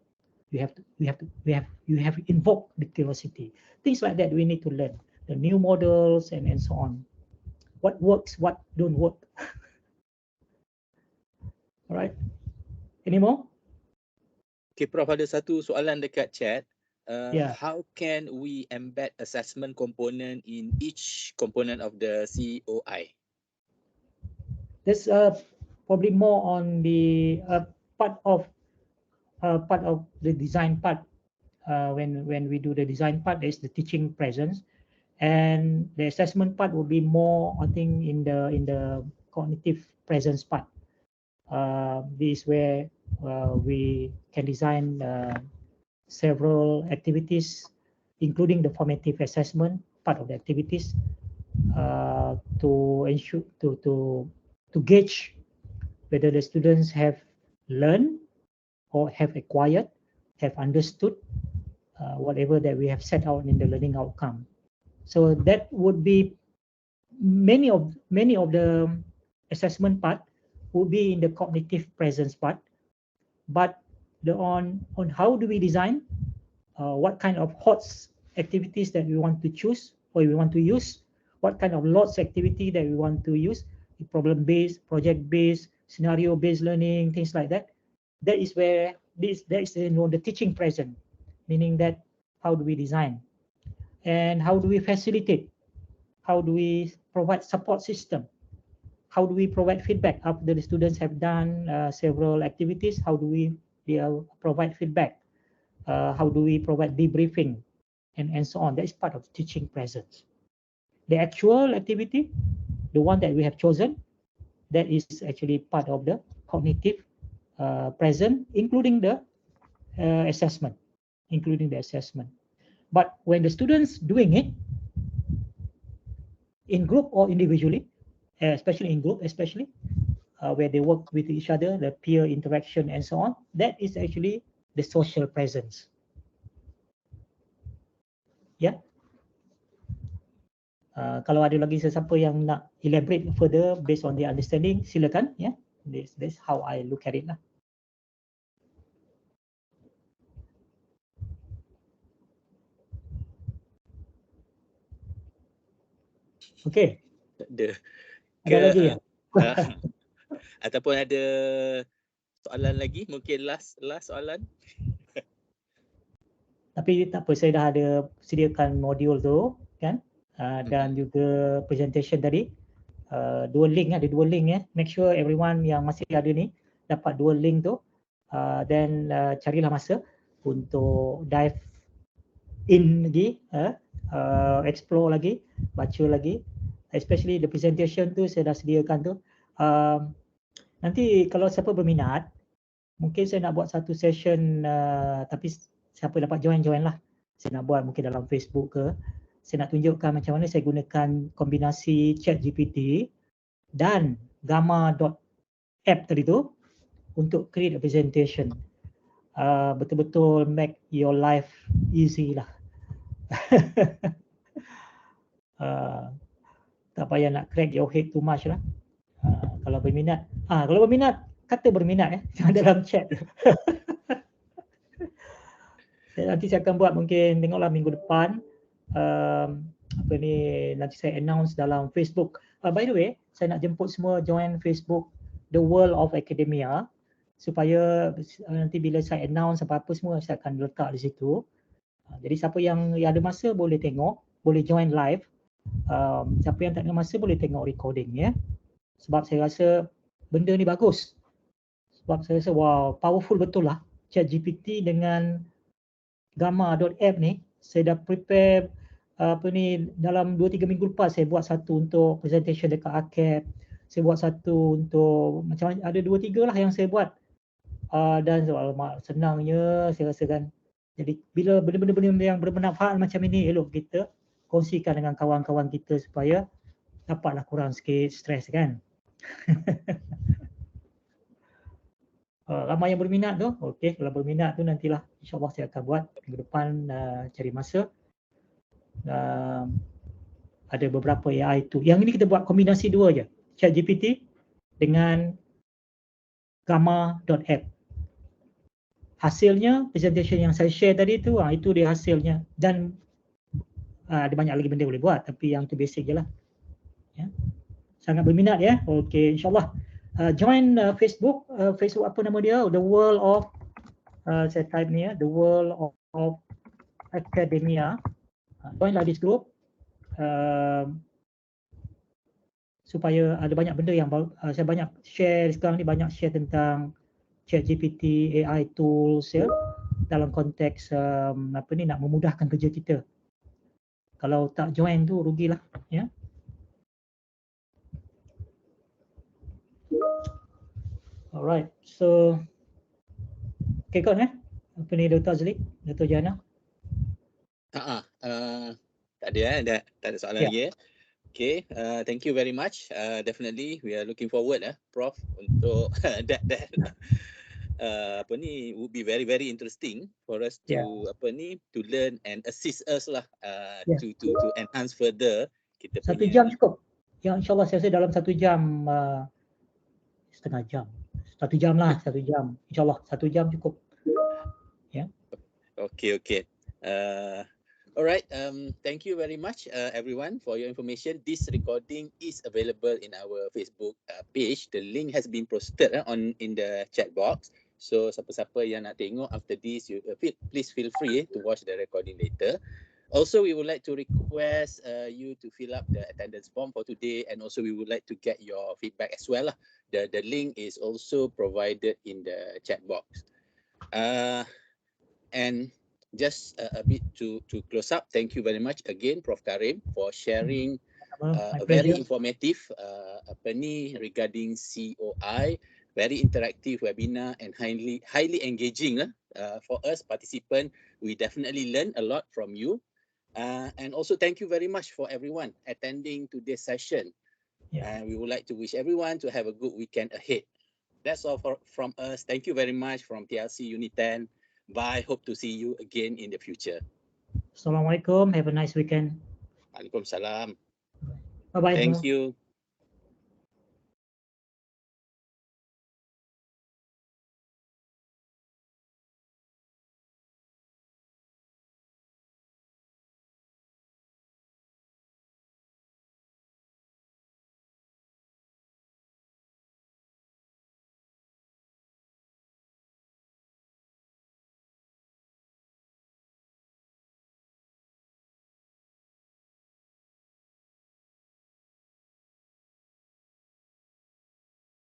you have invoked the curiosity. Things like that we need to learn. The new models and so on. What works, what don't work. All right. Any more? Okay, Prof, ada satu soalan dekat chat. Yeah. How can we embed assessment component in each component of the COI? That's probably more on the part of the design part. When we do the design part, there's the teaching presence, and the assessment part will be more, I think, in the cognitive presence part. This is where we can design several activities, including the formative assessment part of the activities, to ensure to gauge whether the students have learned or have acquired, have understood whatever that we have set out in the learning outcome. So that would be many of the assessment part would be in the cognitive presence part, but on how do we design, what kind of HOTS activities that we want to choose or we want to use, what kind of LOTS activity that we want to use, problem-based, project-based, scenario-based learning, things like that. That is where that is the teaching present, meaning that how do we design and how do we facilitate, how do we provide support system, how do we provide feedback after the students have done several activities, how do we provide feedback, how do we provide debriefing, and so on. That is part of teaching presence. The actual activity, the one that we have chosen, that is actually part of the cognitive present, including the assessment, But when the students doing it in group or individually, especially in group, where they work with each other, the peer interaction and so on, that is actually the social presence. Ya. Kalau ada lagi sesiapa yang nak elaborate further based on the understanding, silakan. Ya. That's how I look at it lah. Okay. Ada lagi ya? Ataupun ada soalan lagi, mungkin last soalan. Tapi tak apa, saya dah ada sediakan modul tu kan, dan juga presentation tadi, ada dua link ya. Make sure everyone yang masih ada ni dapat dua link tu, then carilah masa untuk dive in lagi, explore lagi, baca lagi, especially the presentation tu saya dah sediakan tu. Nanti kalau siapa berminat, mungkin saya nak buat satu session, tapi siapa dapat join lah. Saya nak buat mungkin dalam Facebook ke. Saya nak tunjukkan macam mana saya gunakan kombinasi ChatGPT dan gamma.app tadi tu untuk create a presentation. Betul-betul make your life easy lah. Tak payah nak crack your head too much lah. Kalau berminat, kata berminat dalam chat. Nanti saya akan buat, mungkin tengoklah minggu depan, nanti saya announce dalam Facebook. By the way, saya nak jemput semua join Facebook The World of Academia, supaya nanti bila saya announce apa-apa semua saya akan letak di situ. Jadi siapa yang ada masa boleh tengok, boleh join live. Siapa yang tak ada masa boleh tengok recording ya. Sebab saya rasa benda ni bagus. Sebab saya rasa wow, powerful betul lah ChatGPT dengan gamma.app ni. Saya dah prepare apa ni, dalam 2-3 minggu lepas saya buat satu untuk presentation dekat ACAP. Saya buat satu untuk macam ada 2-3 lah yang saya buat. Dan alamak senangnya saya rasa kan. Jadi bila benda-benda yang bermanfaat macam ini, elok kita kongsikan dengan kawan-kawan kita supaya dapatlah kurang sikit stres kan. Ramai yang berminat tu, okey, kalau berminat tu nantilah insyaAllah saya akan buat minggu depan, cari masa. Ada beberapa AI tu. Yang ini kita buat kombinasi dua je, ChatGPT dengan gamma.app. Hasilnya presentation yang saya share tadi tu, itu dia hasilnya, dan ada banyak lagi benda boleh buat, tapi yang tu basic je lah. Ya. Sangat berminat ya. Okey, insyaAllah join Facebook. Facebook apa nama dia? The World of saya type ni ya, The World of Academia. Joinlah this group supaya ada banyak benda yang saya banyak share sekarang ni, banyak share tentang ChatGPT, AI tools ya, dalam konteks apa ni, nak memudahkan kerja kita. Kalau tak join tu rugilah ya. Alright, so okay kot apa ni Dr. Azli, Dr. Jana? Tak ada tak ada soalan lagi. Okay, thank you very much. Definitely we are looking forward Prof, untuk that apa ni would be very very interesting for us to apa ni to learn and assist us lah to enhance further kita punya. 1 jam cukup. Ya insyaAllah saya rasa dalam 1 jam, setengah jam. 1 jam lah, 1 jam. InsyaAllah 1 jam cukup. Ya. Okay. Alright, thank you very much everyone for your information. This recording is available in our Facebook page. The link has been posted in the chat box. So siapa-siapa yang nak tengok after this, please feel free to watch the recording later. Also, we would like to request you to fill up the attendance form for today, and also we would like to get your feedback as well. The link is also provided in the chat box. And just a bit to close up, thank you very much again Prof Karim for sharing a very informative regarding COI, very interactive webinar and highly engaging for us participants. We definitely learn a lot from you, and also thank you very much for everyone attending today's session. And we would like to wish everyone to have a good weekend ahead. That's all from us. Thank you very much from TLC Unit 10. Bye. Hope to see you again in the future. Assalamualaikum. Have a nice weekend. Waalaikumsalam. Bye-bye. Thank you.